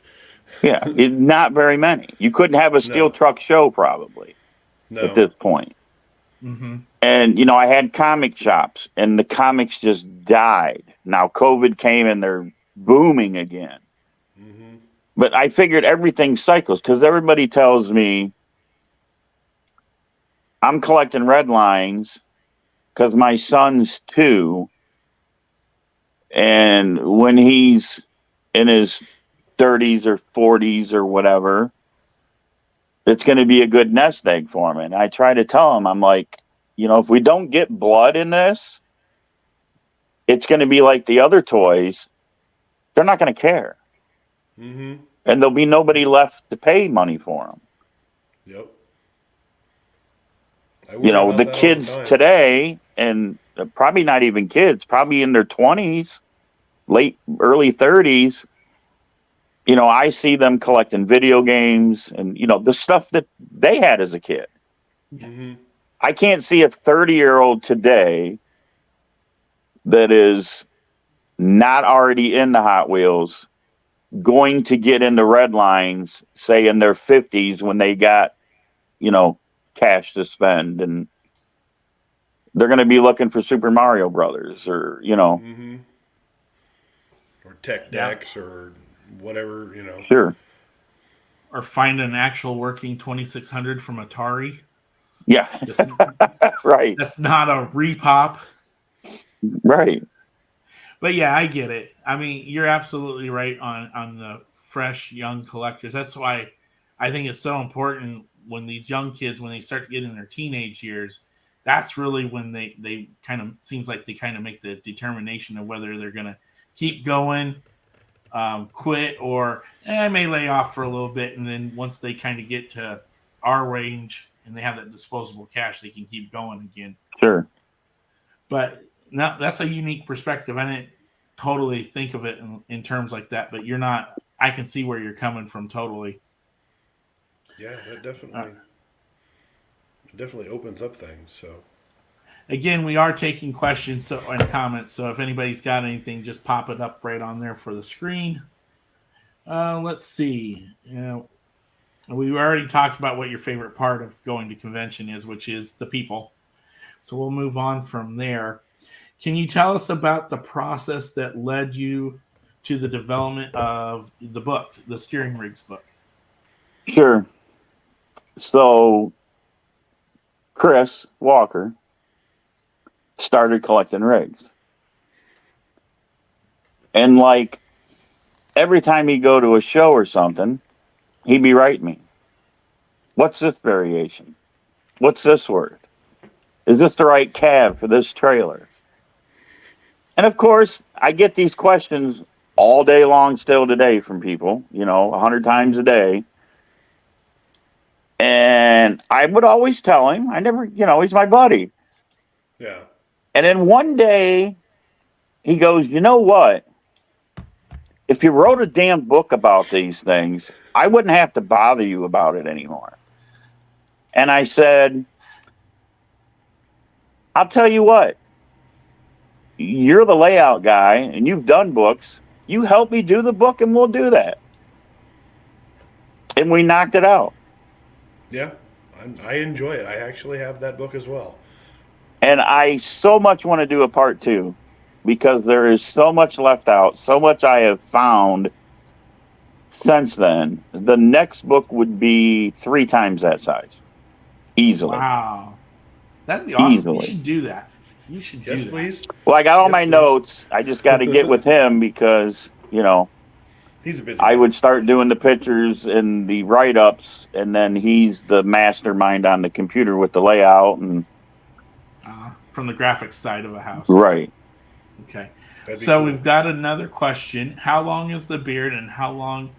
Yeah, not very many. You couldn't have a steel truck show probably at this point. Mm-hmm. And I had comic shops, and the comics just died. Now COVID came, and they're booming again. Mm-hmm. But I figured everything cycles because everybody tells me I'm collecting red lines because my son's 2. And when he's in his 30s or 40s or whatever, it's going to be a good nest egg for him. And I try to tell him, I'm like, if we don't get blood in this, it's going to be like the other toys. They're not going to care. Mm-hmm. And there'll be nobody left to pay money for them. Yep. The kids today, and probably not even kids, probably in their 20s, early 30s, I see them collecting video games and, the stuff that they had as a kid. Mm-hmm. I can't see a 30-year-old today that is not already into Hot Wheels going to get into red lines, say in their 50s when they got, cash to spend, and they're going to be looking for Super Mario Brothers or, Mm-hmm. Or Tech Decks or whatever, Sure. Or find an actual working 2600 from Atari. Yeah. Right. That's not a repop. Right. But yeah, I get it. I mean, you're absolutely right on the fresh young collectors. That's why I think it's so important when these young kids, when they start to get in their teenage years, that's really when they kind of seems like they kind of make the determination of whether they're going to keep going, quit, or I may lay off for a little bit. And then once they kind of get to our range and they have that disposable cash, they can keep going again. Sure. But now that's a unique perspective. I didn't totally think of it in terms like that, but I can see where you're coming from totally. Yeah, that definitely opens up things. So again, we are taking questions and comments. So if anybody's got anything, just pop it up right on there for the screen. Let's see. We already talked about what your favorite part of going to convention is, which is the people. So we'll move on from there. Can you tell us about the process that led you to the development of the book, the Steering Rigs book? Sure. So Chris Walker started collecting rigs. And like every time he'd go to a show or something, he'd be writing me, what's this variation? What's this worth? Is this the right cab for this trailer? And of course, I get these questions all day long still today from people, 100 times a day. And I would always tell him, I never, he's my buddy. Yeah. And then one day he goes, you know what? If you wrote a damn book about these things, I wouldn't have to bother you about it anymore. And I said, I'll tell you what, you're the layout guy and you've done books. You help me do the book and we'll do that. And we knocked it out. Yeah. I enjoy it. I actually have that book as well. And I so much want to do a part 2 because there is so much left out, so much I have found since then. The next book would be 3 times that size. Easily. Wow. That'd be awesome. Easily. You should do that. You should do Yes, that. please. Well, I got all Yes, my please. notes. I just got to get with him because, He's a busy I man. would start doing the pictures and the write-ups, and then he's the mastermind on the computer with the layout. And From the graphics side of a house. right. Okay. That'd be So cool. we've got another question. How long is the beard and how long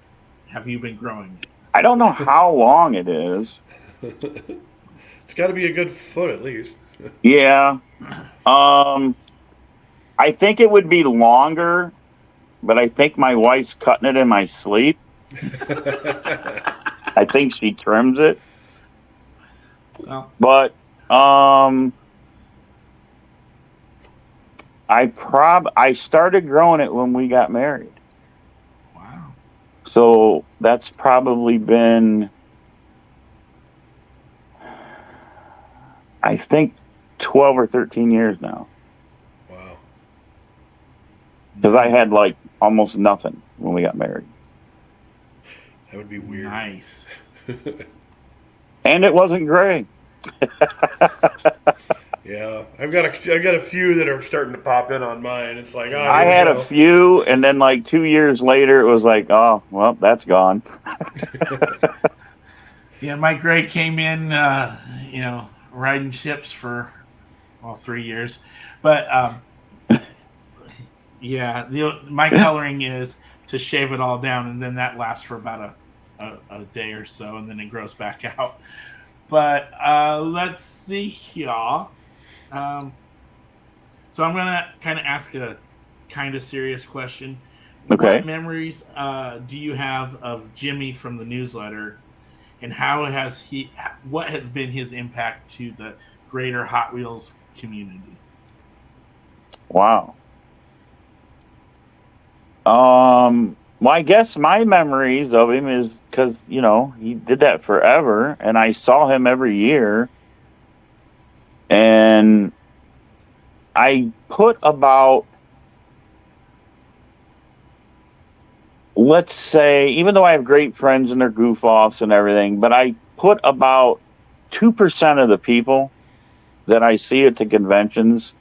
have you been growing it? I don't know how long it is. It's got to be a good foot at least. Yeah. I think it would be longer, but I think my wife's cutting it in my sleep. I think she trims it. Well, But I started growing it when we got married. wow. So that's probably been, I think, 12 or 13 years now. Wow. Because I had like almost nothing when we got married. That would be weird. Nice. And it wasn't gray. Yeah, I've got a few that are starting to pop in on mine. It's like, oh, I here we had go. a few, and then like 2 years later, it was like, oh, well, that's gone. Yeah, Mike Gray came in, riding ships for 3 years, but yeah, my coloring is to shave it all down, and then that lasts for about a day or so, and then it grows back out. But let's see here. So I'm gonna kind of ask a kind of serious question. Okay. What memories do you have of Jimmy from the newsletter, and what has been his impact to the greater Hot Wheels community? Wow. Well, I guess my memories of him is because, he did that forever, and I saw him every year. And I put about, let's say, even though I have great friends and they're goof-offs and everything, but I put about 2% of the people that I see at the conventions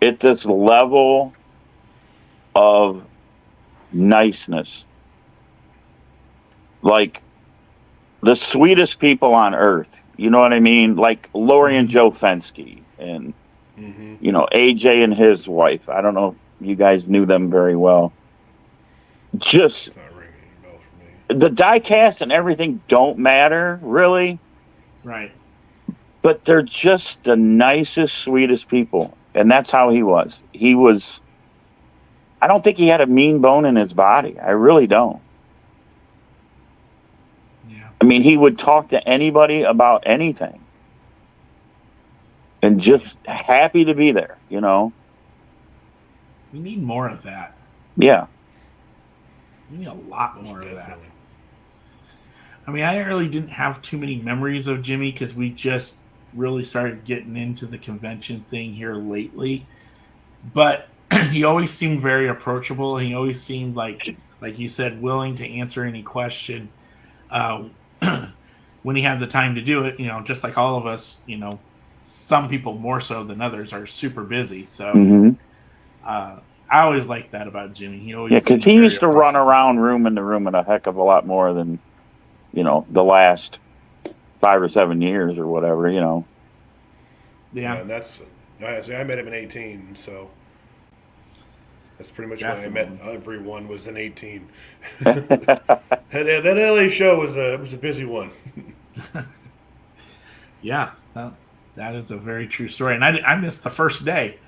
at this level of niceness. Like the sweetest people on earth. You know what I mean? Like Lori and Joe Fensky and, AJ and his wife. I don't know if you guys knew them very well. Just It's not ringing any bells for me. the diecast and everything don't matter, really. Right. But they're just the nicest, sweetest people. And that's how he was. I don't think he had a mean bone in his body. I really don't. Yeah. I mean, he would talk to anybody about anything. And just happy to be there, We need more of that. Yeah. We need a lot more of that. Definitely. I mean, I really didn't have too many memories of Jimmy because we just really started getting into the convention thing here lately. but he always seemed very approachable. He always seemed like you said, willing to answer any question uh, when he had the time to do it. Just like all of us, some people more so than others are super busy. So Mm-hmm. I always liked that about Jimmy. He always Yeah, because seemed he very used to run approachable. around room into room in a heck of a lot more than, the last 5 or 7 years or whatever, Yeah, Yeah, and I met him in 18, so that's pretty much when I met definitely. everyone was in 18. That LA show was a busy one. Yeah, that is a very true story. And I missed the first day.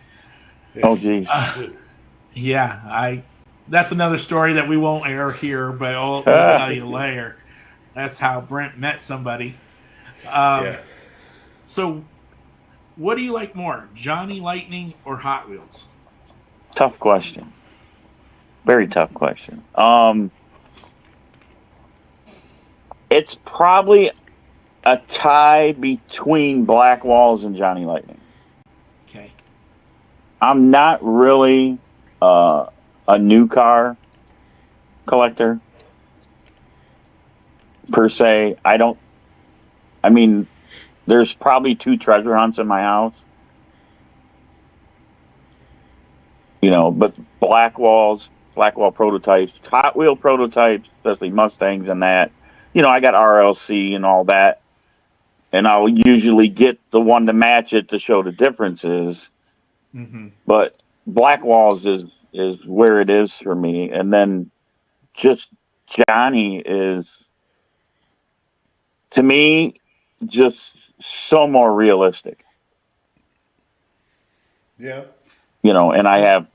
Yeah, Oh, geez. Yeah, That's another story that we won't air here, but we'll tell you later. That's how Brent met somebody. yeah. So, what do you like more, Johnny Lightning or Hot Wheels? Tough question. Very tough question. It's probably a tie between Black Walls and Johnny Lightning. Okay. I'm not really a new car collector per se. I mean, there's probably 2 treasure hunts in my house, but Black Wall prototypes, Hot Wheel prototypes, especially Mustangs and that. I got RLC and all that, and I'll usually get the one to match it to show the differences. Mm-hmm. But Black Walls is where it is for me, and then just Johnny is, to me, just so more realistic. Yeah. And I have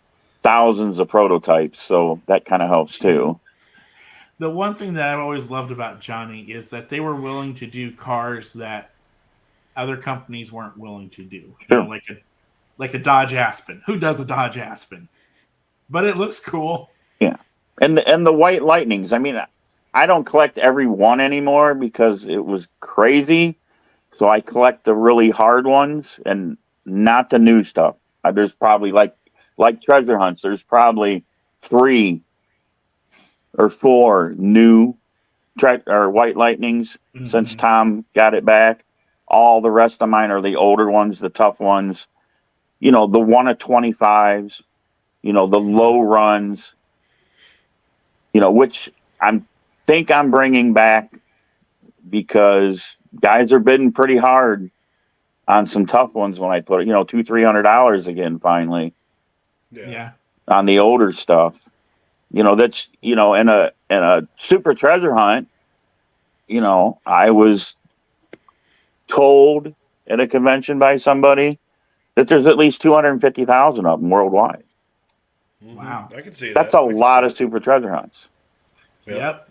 thousands of prototypes, so that kind of helps too. The one thing that I've always loved about Johnny is that they were willing to do cars that other companies weren't willing to do. Sure. Like a Dodge Aspen. Who does a Dodge Aspen? But it looks cool. Yeah. And the White Lightnings. I mean, I don't collect every one anymore because it was crazy. So I collect the really hard ones and not the new stuff. There's probably like treasure hunts. There's probably 3 or 4 new or White Lightnings since Mm-hmm. Tom got it back. All the rest of mine are the older ones, the tough ones. The 1 of 25s. The low runs. Which I'm bringing back because guys are bidding pretty hard on some tough ones when I put it, $200-300 again finally Yeah. Yeah. on the older stuff. That's in a super treasure hunt. I was told at a convention by somebody that there's at least 250,000 of them worldwide. Mm-hmm. Wow. I can see That's that. a lot of super treasure hunts. Yep.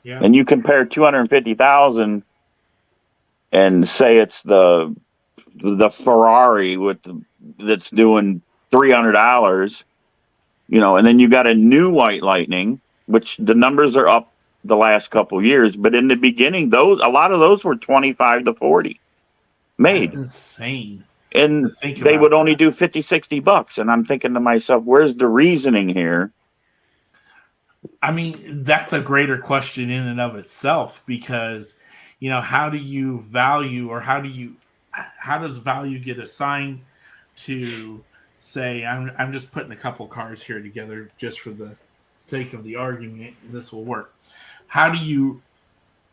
Yeah. And you compare 250,000 and say it's the Ferrari that's doing $300, and then you got a new White Lightning, which the numbers are up the last couple years, but in the beginning, a lot of those were 25 to 40 That's made, insane to and think they about would only that. do $50-60, and I'm thinking to myself, where's the reasoning here? I mean, that's a greater question in and of itself because, how do you value or how does value get assigned to say, I'm just putting a couple cars here together just for the sake of the argument, and this will work. How do you,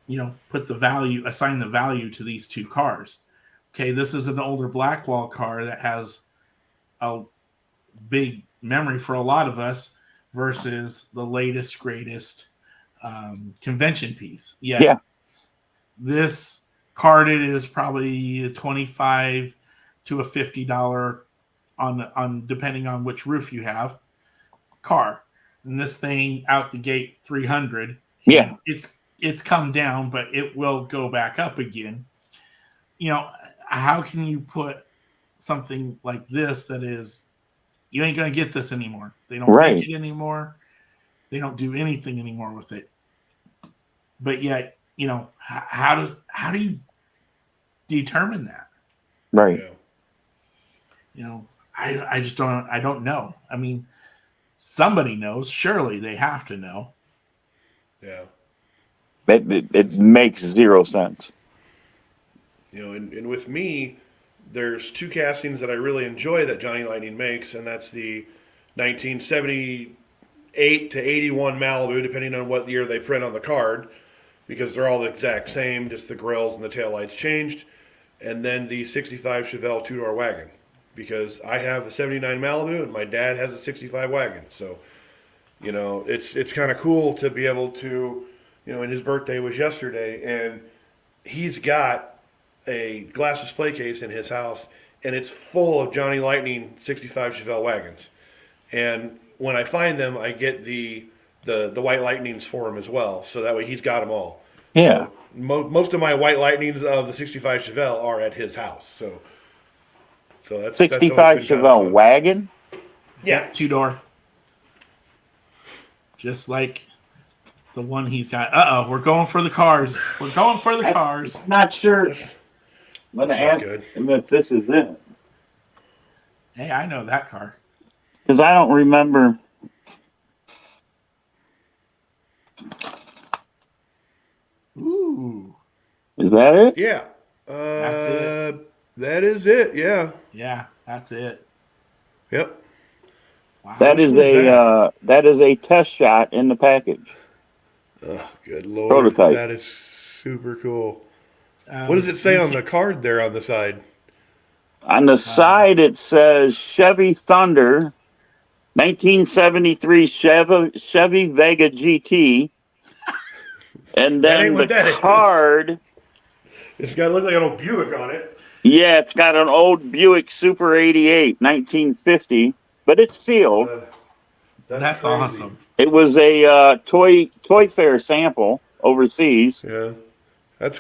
assign the value to these 2 cars? Okay, this is an older Blackwall car that has a big memory for a lot of us versus the latest, greatest convention piece. Yet Yeah, this carded is probably a 25 to a $50 on depending on which roof you have car, and this thing out the gate 300, yeah, and it's come down, but it will go back up again. How can you put something like this that is, you ain't gonna get this anymore. They don't make right, it anymore. They don't do anything anymore with it. But yet, how do you determine that? right. Yeah. I just don't know. I mean, somebody knows. Surely they have to know. Yeah. It makes zero sense. And with me, there's two castings that I really enjoy that Johnny Lightning makes, and that's the 1978 to 81 Malibu, depending on what year they print on the card, because they're all the exact same, just the grills and the taillights changed. And then the 65 Chevelle two-door wagon, because I have a 79 Malibu and my dad has a 65 wagon. So, it's kind of cool to be able to, and his birthday was yesterday, and he's got a glass display case in his house, and it's full of Johnny Lightning 65 Chevelle wagons. And when I find them, I get the White Lightnings for him as well, so that way he's got them all. Yeah. So most of my White Lightnings of the 65 Chevelle are at his house. So that's 65 always been kind of Chevelle fun. Yeah, wagon. 2-door. Just like the one he's got. We're going for the cars. We're going for the cars. Not sure. I'm gonna That's not ask good. him if this is it, Hey, I know that car. because I don't remember. Ooh. Is that it? Yeah. That's it. That is it. Yeah. Yeah, that's it. Yep. Wow. That is that is a test shot in the package. Oh, good Lord. Prototype. That is super cool. Um, What does it say you on can- the card there on the side? On the side, it says Chevy Thunder, 1973 Chevy Vega GT, and That ain't then what the that is. card. It's got to look like an old Buick on it. Yeah, it's got an old Buick Super 88, 1950, but it's sealed. That's crazy. awesome. It was a toy fair sample overseas. Yeah. That's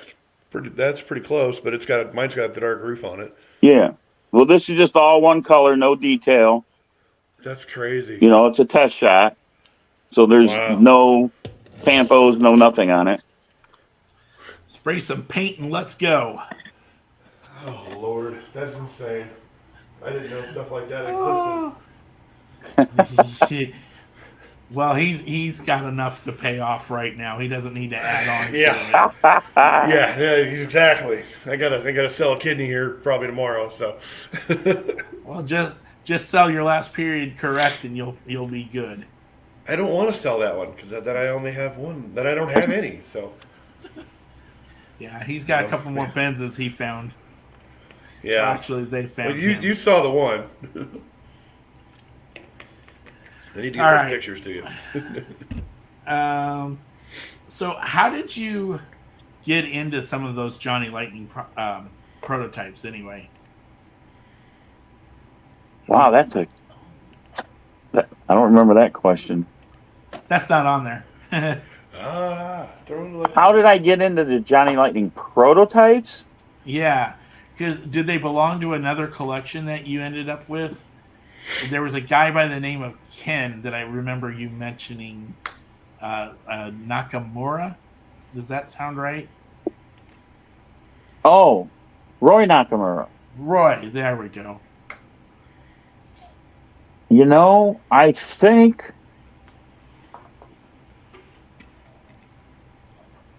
pretty close, but mine's got the dark roof on it. Yeah. Well, this is just all one color, no detail. That's crazy. It's a test shot. So there's Wow. no tampos, no nothing on it. Spray some paint and let's go. Oh Lord, that's insane. I didn't know stuff like that existed. Well, he's got enough to pay off right now. He doesn't need to add on to Yeah. it. Yeah, exactly. I gotta sell a kidney here probably tomorrow. So. Well, just sell your last period correct, and you'll be good. I don't want to sell that one because that I only have one. That I don't have any. So. Yeah, he's got a couple more Benzes he found. Yeah. Actually, they found Well, him. you saw the one. I need to get All those right. pictures to you. So how did you get into some of those Johnny Lightning prototypes anyway? Wow, I don't remember that question. That's not on there. How did I get into the Johnny Lightning prototypes? Yeah, because did they belong to another collection that you ended up with? There was a guy by the name of Ken that I remember you mentioning, Nakamura. Does that sound right? Oh, Roy Nakamura. Roy, there we go.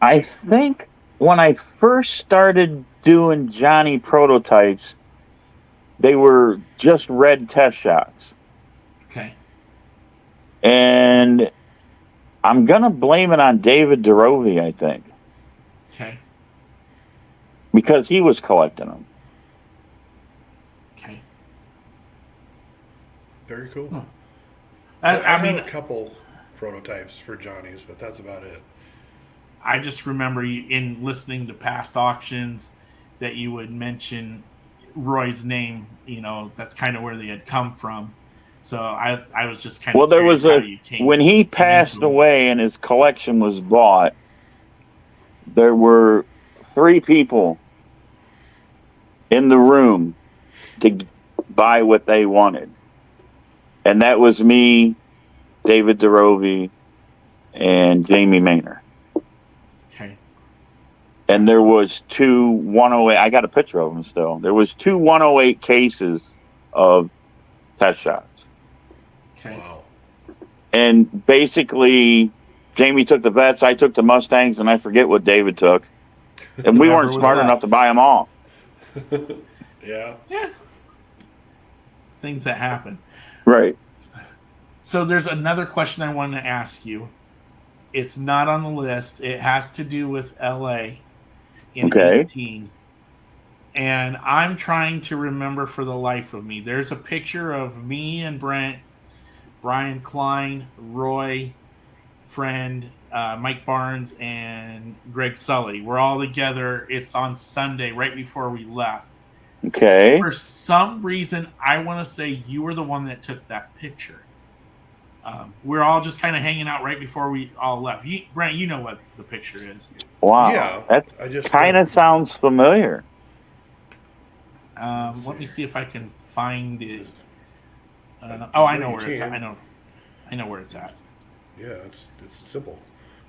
I think when I first started doing Johnny prototypes, they were just red test shots. Okay. And I'm going to blame it on David DeRovie, I think, Okay. because he was collecting them. Okay. Very cool. Huh. I I mean, have a couple prototypes for Johnny's, but that's about it. I just remember you in listening to past auctions that you would mention Roy's name. That's kind of where they had come from. So I was just kind of Well, there was when he passed into it. away and his collection was bought, there were 3 people in the room to buy what they wanted. And that was me, David DeRovie, and Jamie Maynard. Okay. And there was 2 108. I got a picture of them still. There was 2 108 cases of test shots. Okay. Wow. And basically, Jamie took the vets, I took the Mustangs, and I forget what David took. And we Whatever weren't was smart left. enough to buy them all. Yeah. Yeah. Things that happen. Right. So there's another question I wanted to ask you. It's not on the list. It has to do with LA in Okay. 18. And I'm trying to remember for the life of me. There's a picture of me and Brent, Brian Klein, Roy, Friend, Mike Barnes, and Greg Sully. We're all together. It's on Sunday, right before we left. Okay. For some reason, I want to say you were the one that took that picture. We're all just kind of hanging out right before we all left. Brent, you know what the picture is. Wow. Yeah, That I just kind of sounds familiar. Let me see if I can find it. I know where it's at. I know where it's at. Yeah, it's simple.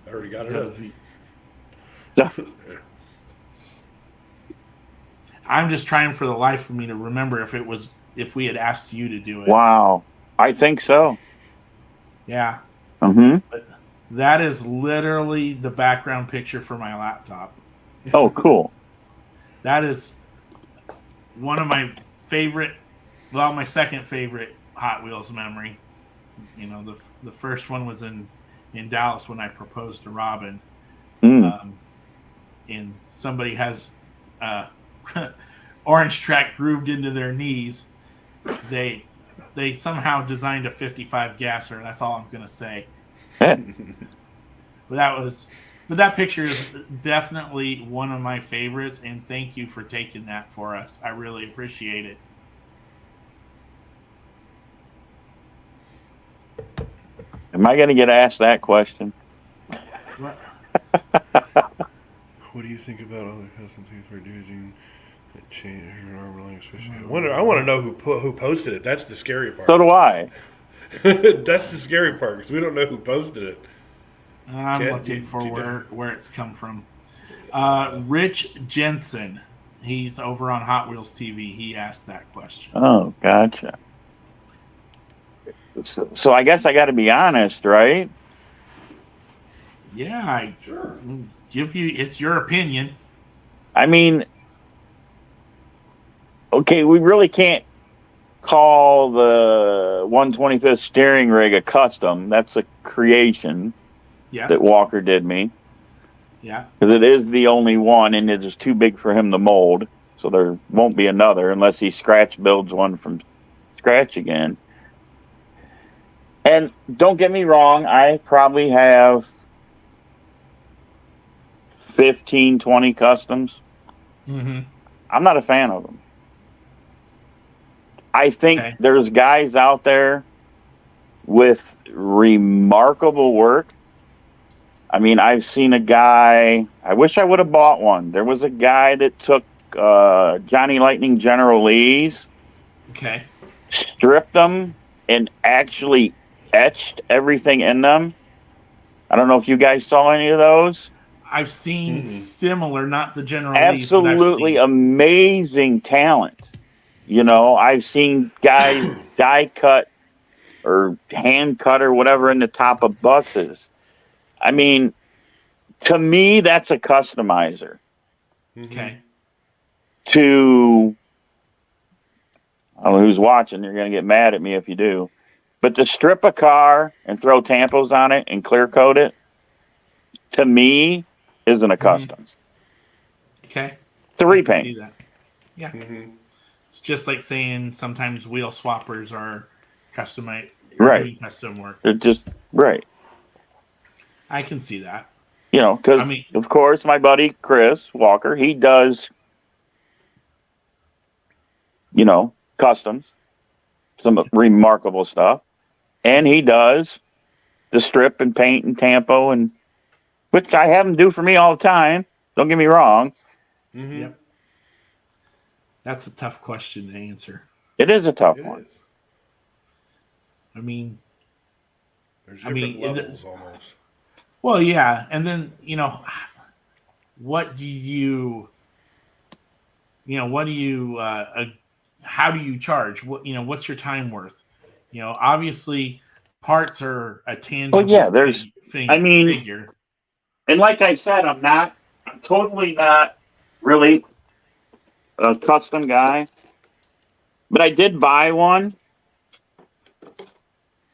I already got it Go to up. I'm just trying for the life of me to remember if we had asked you to do it. Wow. I think so. Yeah. Mm-hmm. But that is literally the background picture for my laptop. Oh, cool. That is one of my favorite, my second favorite Hot Wheels memory. You know, the first one was in Dallas when I proposed to Robin. Mm. And somebody has orange track grooved into their knees. They somehow designed a 55 gasser. That's all I'm gonna say. But that picture is definitely one of my favorites, and thank you for taking that for us. I really appreciate it. Am I going to get asked that question? What do you think about other custom things we're using that change your arm rolling, especially? I want to know who posted it. That's the scary part. So do I. That's the scary part because we don't know who posted it. I'm looking for where it's come from. Rich Jensen, he's over on Hot Wheels TV. He asked that question. Oh, gotcha. So I guess I got to be honest, right? Yeah, it's your opinion. I mean, okay, we really can't call the 125th steering rig a custom. That's a creation that Walker did me. Yeah. Because it is the only one, and it is too big for him to mold. So there won't be another unless he scratch builds one from scratch again. And don't get me wrong, I probably have 15, 20 customs. Mm-hmm. I'm not a fan of them. I think there's guys out there with remarkable work. I mean, I've seen a guy, I wish I would have bought one. There was a guy that took Johnny Lightning General Lee's, stripped them, and actually etched everything in them. I don't know if you guys saw any of those. I've seen similar, not the General Lee's. Absolutely amazing talent. You know, I've seen guys die cut or hand cut or whatever in the top of buses. I mean, to me, that's a customizer. Okay. To, I don't know who's watching, you're going to get mad at me if you do. But to strip a car and throw tampos on it and clear coat it, to me, isn't a custom. Okay. It's a repaint. See that. Yeah. It's just like saying sometimes wheel swappers are customized. Right. Custom work. They're just, right. I can see that. You know, because, of course, my buddy Chris Walker, he does, you know, customs, some remarkable stuff. And he does the strip and paint and tampo, and which I have him do for me all the time. Don't get me wrong. Yep. That's a tough question to answer. It is a tough one. Is. I mean, there's different levels almost. Well, yeah, and then what do you how do you charge? What's your time worth? Obviously parts are a tangible Well, yeah, there's, I mean, figure. and like I said, I'm totally not really a custom guy, but I did buy one,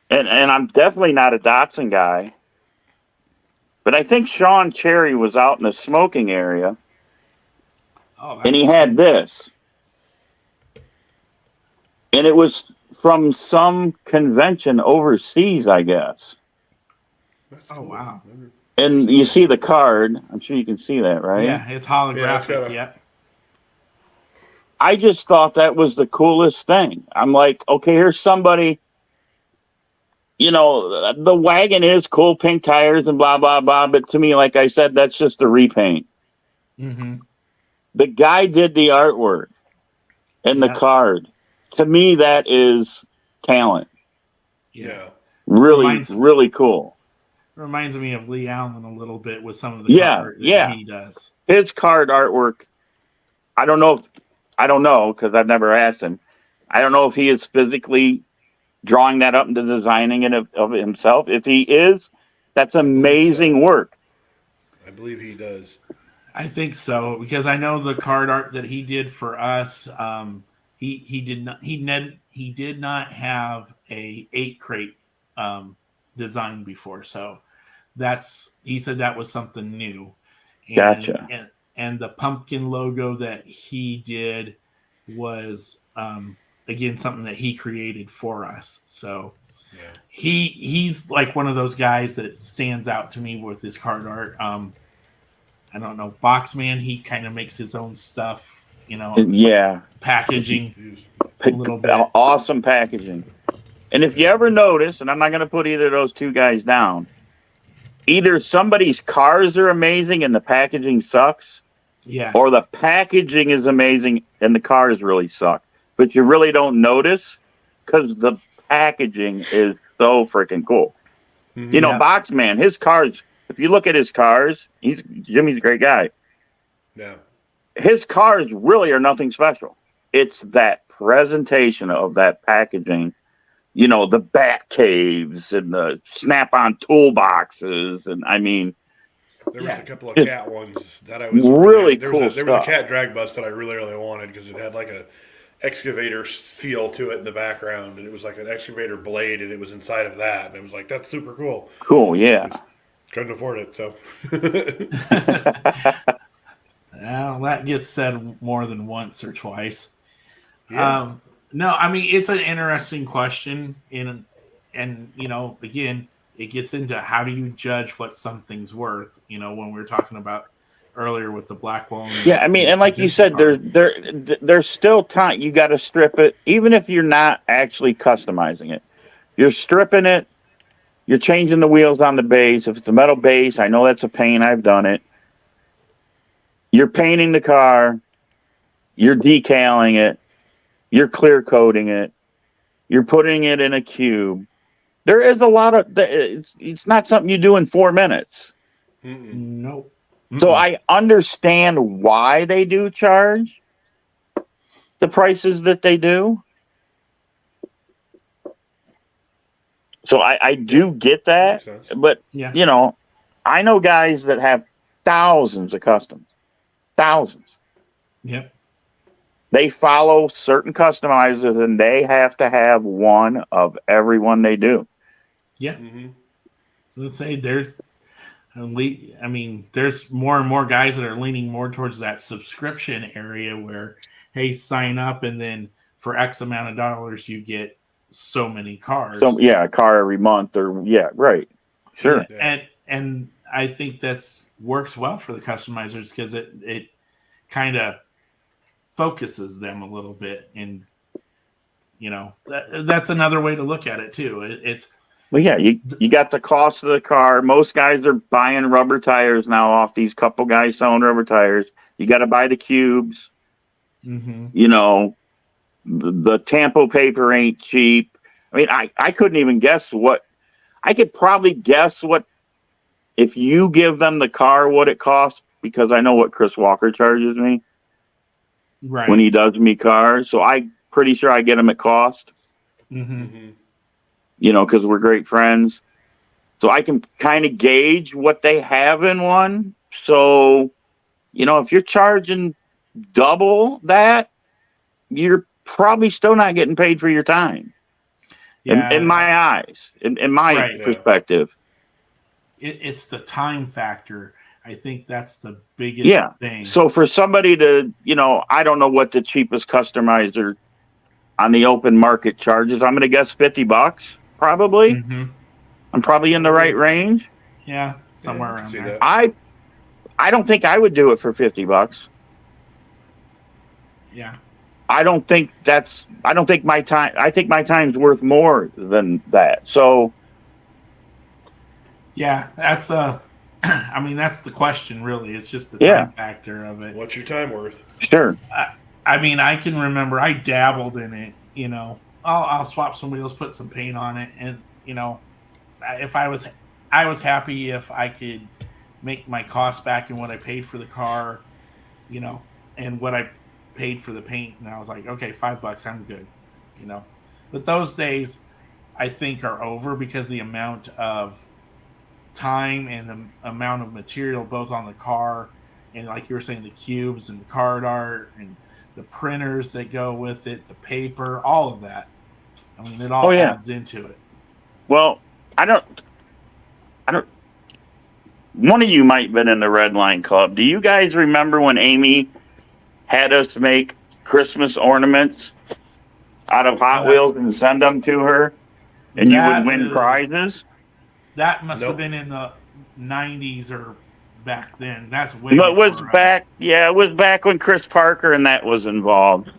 and I'm definitely not a Datsun guy. But I think Sean Cherry was out in the smoking area, Oh, and that's he had this, and it was from some convention overseas, I guess. That's Oh, cool. wow. And you see the card. I'm sure you can see that, right? Yeah, it's holographic. Yeah, Yep. I just thought that was the coolest thing. I'm like, okay, here's somebody, the wagon is cool, pink tires and blah, blah, blah. But to me, like I said, that's just a repaint. Mm-hmm. The guy did the artwork and the card. To me, that is talent. Yeah. Really, really cool. Reminds me of Lee Allen a little bit with some of the card art that he does. His card artwork, I don't know because I've never asked him. I don't know if he is physically drawing that up into designing it of himself. If he is, that's amazing work. I believe he does. I think so, because I know the card art that he did for us. He did not have a 8 crate design before, so he said that was something new. And, Gotcha. And the pumpkin logo that he did was again something that he created for us. So he's like one of those guys that stands out to me with his card art. I don't know, Boxman, he kind of makes his own stuff, packaging a little bit. Awesome packaging. And if you ever notice, and I'm not going to put either of those two guys down, either somebody's cars are amazing and the packaging sucks, or the packaging is amazing and the cars really suck. But you really don't notice because the packaging is so freaking cool. Mm-hmm. Boxman, his cars, if you look at his cars, Jimmy's a great guy. Yeah. His cars really are nothing special. It's that presentation of that packaging, the bat caves and the snap-on toolboxes. And I mean, there was a couple of cat ones that I was really cool. There was a cat drag bus that I really, really wanted because it had like a excavator feel to it in the background, and it was like an excavator blade, and it was inside of that, and it was like, that's super cool. Cool, yeah. Couldn't afford it, so. Well, that gets said more than once or twice. Yeah. No, I mean, it's an interesting question, and again, it gets into how do you judge what something's worth, when we were talking about earlier with the Blackwell. Yeah, I mean, and like you said, there's still time. You got to strip it, even if you're not actually customizing it. You're stripping it. You're changing the wheels on the base. If it's a metal base, I know that's a pain. I've done it. You're painting the car. You're decaling it. You're clear coating it. You're putting it in a cube. There is a lot of. It's not something you do in 4 minutes. Nope. So I understand why they do charge the prices that they do. So I do get that, but I know guys that have thousands of customs, thousands. Yep. They follow certain customizers, and they have to have one of every one they do. Yeah. So say there's more and more guys that are leaning more towards that subscription area where, hey, sign up, and then for X amount of dollars you get so many cars. So a car every month, or right, sure. And I think that's works well for the customizers because it kind of focuses them a little bit, and that's another way to look at it too. You got the cost of the car. Most guys are buying rubber tires now off these couple guys selling rubber tires. You got to buy the cubes. The Tampo paper ain't cheap. I mean, I couldn't even guess I could probably guess what, if you give them the car, what it costs, because I know what Chris Walker charges me when he does me cars. So I'm pretty sure I get them at cost. because we're great friends. So I can kind of gauge what they have in one. So, if you're charging double that, you're probably still not getting paid for your time. In my eyes, in my perspective. It's the time factor. I think that's the biggest thing. So for somebody to, I don't know what the cheapest customizer on the open market charges. I'm going to guess $50, probably. Mm-hmm. I'm probably in the right range. Yeah, somewhere around there. I don't think I would do it for $50. Yeah. I think my time's worth more than that. So yeah, that's that's the question really. It's just the time factor of it. What's your time worth? Sure. I can remember I dabbled in it, I'll swap some wheels, put some paint on it, and if I was happy if I could make my cost back in what I paid for the car, and what I paid for the paint, and I was like, okay, $5, I'm good, But those days, I think, are over because the amount of time and the amount of material both on the car and, like you were saying, the cubes and the card art and the printers that go with it, the paper, all of that. I mean, it all adds into it. Well, I don't. One of you might have been in the Red Line Club. Do you guys remember when Amy had us make Christmas ornaments out of Hot Wheels and send them to her, and you would win prizes? That must have been in the 90s or back then. That's way. It was back. Yeah, it was back when Chris Parker and that was involved.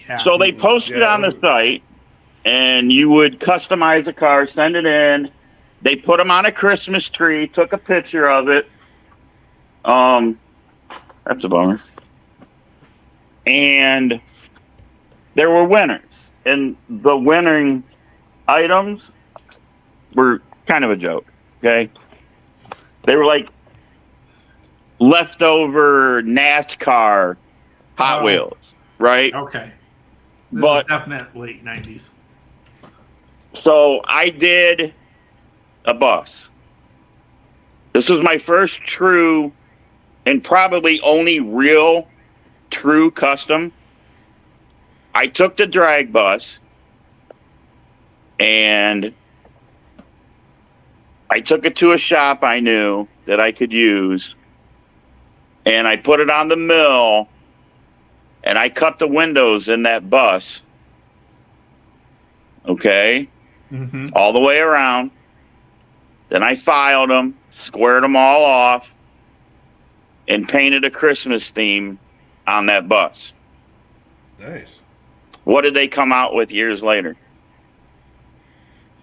Yeah. So they posted on the site, and you would customize a car, send it in. They put them on a Christmas tree, took a picture of it. That's a bummer. And there were winners, and the winning items were kind of a joke. Okay, they were like leftover NASCAR Hot Wheels, right? Okay, this is definitely late 90s. So I did a bus. This was my first true and probably only real true custom. I took the drag bus and I took it to a shop I knew that I could use, and I put it on the mill, and I cut the windows in that bus, okay, all the way around. Then I filed them, squared them all off, and painted a Christmas theme on that bus. Nice. What did they come out with years later?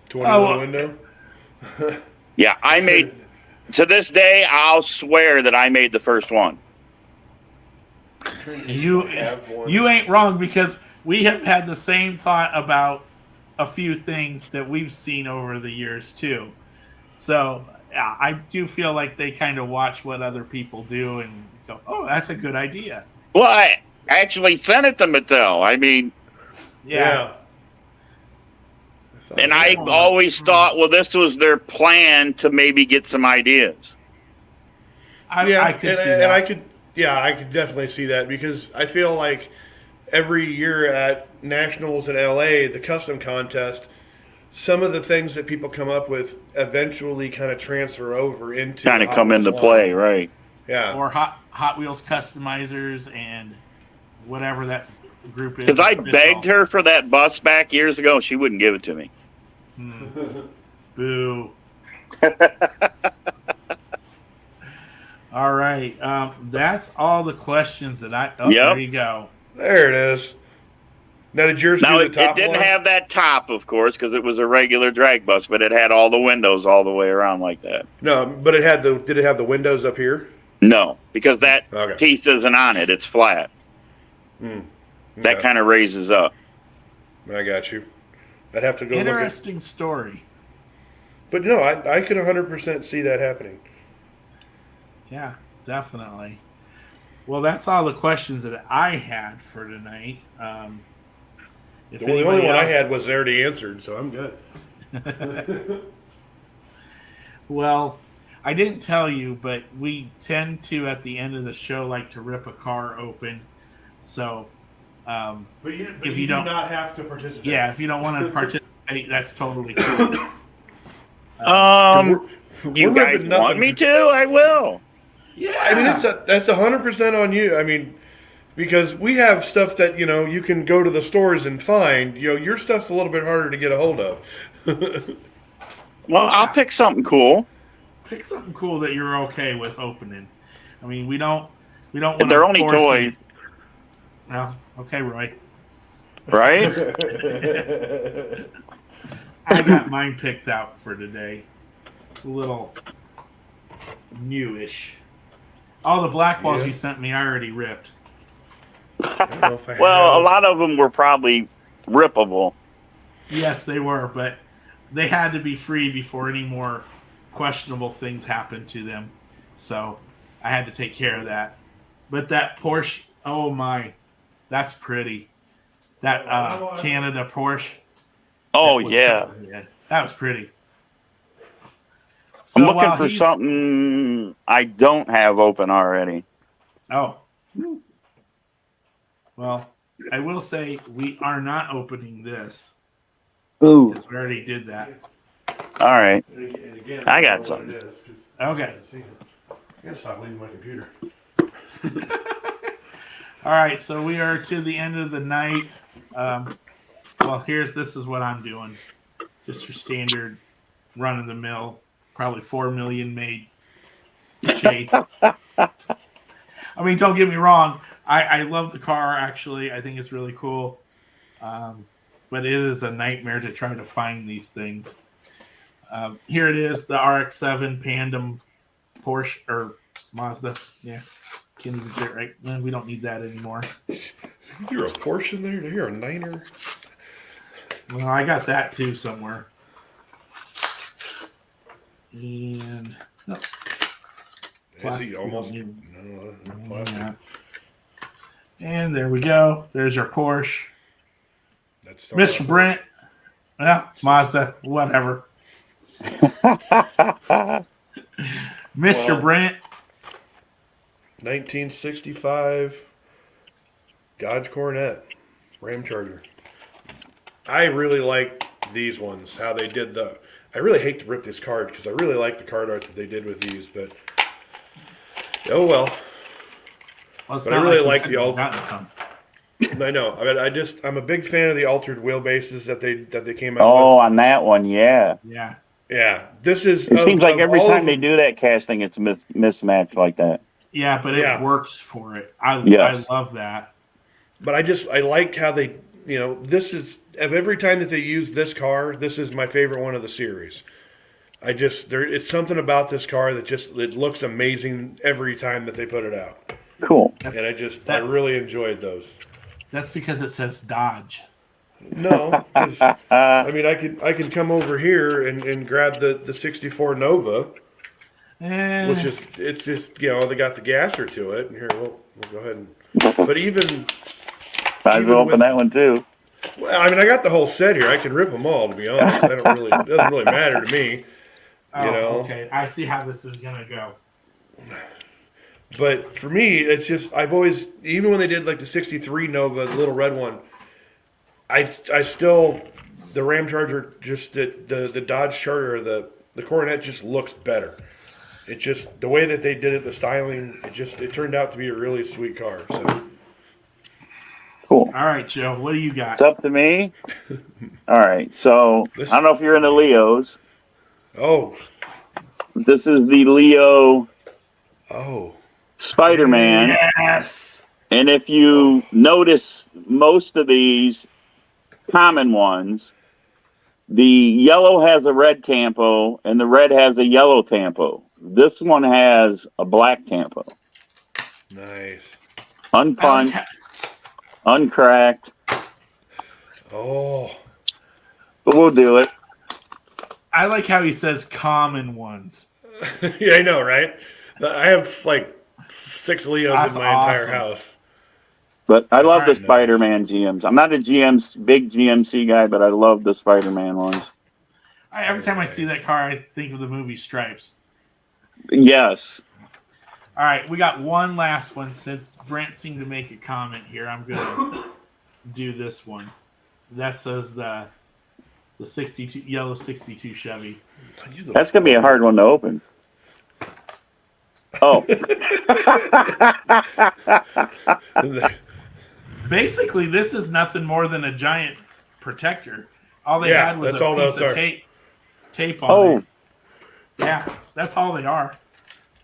21 window? Yeah, I made, to this day, I'll swear that I made the first one. You ain't wrong, because we have had the same thought about a few things that we've seen over the years too. So yeah, I do feel like they kind of watch what other people do and go, oh, that's a good idea. Well, I actually sent it to Mattel. I mean, yeah. And I always thought, well, this was their plan to maybe get some ideas. I could see that. And I could definitely see that, because I feel like every year at Nationals in LA, the custom contest, some of the things that people come up with eventually kind of transfer over into kind of come into play, right? Yeah. Or Hot Wheels customizers and whatever that group is. Because I begged her for that bus back years ago. She wouldn't give it to me. Boo. All right. That's all the questions that I... Oh, there you go. There it is. Now, did yours do the top it didn't one? have that top, of course, because it was a regular drag bus, but it had all the windows all the way around like that. No, but it had did it have the windows up here? No, because that piece isn't on it. It's flat. That kind of raises up. I got you. I'd have to go Interesting story. But no, I could 100% see that happening. Yeah, definitely. Well, that's all the questions that I had for tonight. The only one I had was already answered, so I'm good. Well, I didn't tell you, but we tend to, at the end of the show, like to rip a car open. So, But you if do you don't, not have to participate. yeah, if you don't want to participate, that's totally cool. You guys ripping want nothing. me to? I will. Yeah, I mean, that's 100% on you. I mean, because we have stuff that you can go to the stores and find. Your stuff's a little bit harder to get a hold of. Well, I'll pick something cool. pick something cool that you're okay with opening. I mean, we don't want to. They're only force toys. You. Well, okay, Roy. Right? I got mine picked out for today. It's a little newish. All the black walls you sent me, I already ripped. Well, a lot of them were probably rippable. Yes, they were, but they had to be free before any more questionable things happened to them. So I had to take care of that. But that Porsche, oh my, that's pretty. That Canada Porsche. Oh, yeah. Yeah, that was pretty. So I'm looking for something I don't have open already. Oh. Well, I will say we are not opening this. Ooh. Because we already did that. All right. And again, I got don't know something. what it is, 'cause Okay. I gotta stop leaving my computer. All right, so we are to the end of the night. Well, this is what I'm doing. Just your standard run-of-the-mill, probably 4 million made chase. I mean, don't get me wrong. I love the car, actually. I think it's really cool. But it is a nightmare to try to find these things. Here it is, the RX-7 Pandem Porsche, or Mazda. Yeah, can't even get it right. No, we don't need that anymore. You're a Porsche in there? You're a Niner? Well, I got that too somewhere. And no. Is he almost? No, No, plastic. yeah. And there we go. There's our Porsche. That's still Mr. not Brent. Well, Mazda, whatever. Mr. Brent. 1965 Dodge Coronet Ram Charger. I really like these ones, how they did I really hate to rip this card because I really like the card art that they did with these, but oh well. Well, But I really like the old. I know. I mean, I'm a big fan of the altered wheelbases that they came out Oh, with. on that one, yeah. Yeah. Yeah, this is. It seems like every time they do that casting, it's mismatched like that. Yeah, but it works for it. I love that. But I like how they, this is, of every time that they use this car, this is my favorite one of the series. It's something about this car that it looks amazing every time that they put it out. Cool. I really enjoyed those. That's because it says Dodge. No, 'cause, I mean, I can come over here and grab the 64 Nova, which is, it's just, they got the gasser to it. And here, we'll go ahead and, but even. I'd open that one too. Well, I mean, I got the whole set here. I can rip them all, to be honest. It doesn't really matter to me. Okay. I see how this is going to go. But for me, it's just, I've always, even when they did like the 63 Nova, the little red one, I still, the Ram Charger, just the Dodge Charger, the Coronet just looks better. It's just, the way that they did it, the styling, it turned out to be a really sweet car. So. Cool. All right, Joe, what do you got? It's up to me. All right, so I don't know if you're into Leos. Oh. This is the Leo. Oh. Spider-Man. Yes. And if you notice, most of these common ones, the yellow has a red tampo and the red has a yellow tampo. This one has a black tampo. Nice. Unpunched, uncracked. Oh. But we'll do it. I like how he says common ones. Yeah, I know, right? I have like 6 Leos That's in my entire house. But I love the Spider-Man GMs. I'm not a big GMC guy, but I love the Spider-Man ones. Every time I see that car, I think of the movie Stripes. Yes. All right, we got one last one. Since Brent seemed to make a comment here, I'm going to do this one. That says the 62 yellow 62 Chevy. That's going to be a hard one to open. Oh. Basically, this is nothing more than a giant protector. All they had was a piece of tape on it. Yeah, that's all they are.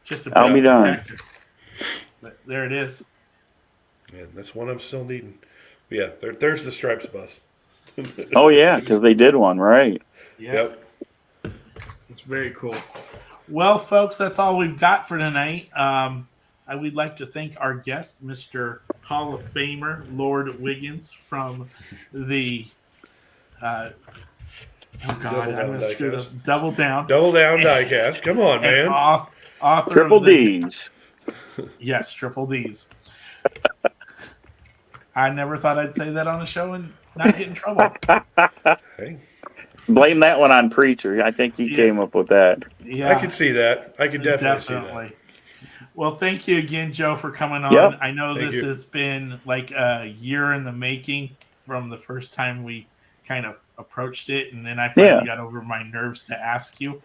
Just a protector. But there it is. Yeah, that's one I'm still needing. But yeah, there's the Stripes bus. Oh, yeah, because they did one, right? Yep. It's very cool. Well, folks, that's all we've got for tonight. I would like to thank our guest, Mr. Hall of Famer, Lord Wiggins, from the Double Down Diecast. Come on, man. Author Triple D's. Yes, Triple D's. I never thought I'd say that on the show and not get in trouble. Hey. Blame that one on Preacher. I think he came up with that. Yeah, I could see that. I could definitely see that. Well, thank you again, Joe, for coming on. Yep. I know this has been like a year in the making from the first time we kind of approached it, and then I finally got over my nerves to ask you.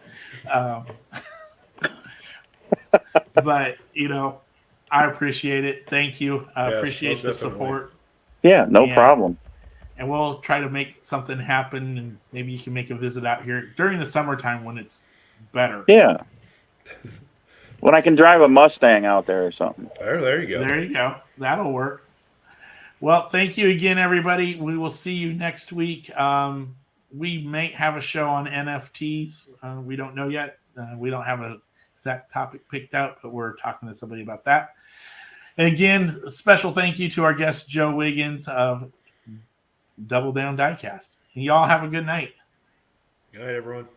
But, I appreciate it. Thank you. I appreciate the support. Yeah, no problem. And we'll try to make something happen, and maybe you can make a visit out here during the summertime when it's better. Yeah. When I can drive a Mustang out there or something. There you go. There you go. That'll work. Well, thank you again, everybody. We will see you next week. We may have a show on NFTs. We don't know yet. We don't have an exact topic picked out, but we're talking to somebody about that. And again, a special thank you to our guest, Joe Wiggins of Double Down Diecast. And y'all have a good night. Good night, everyone.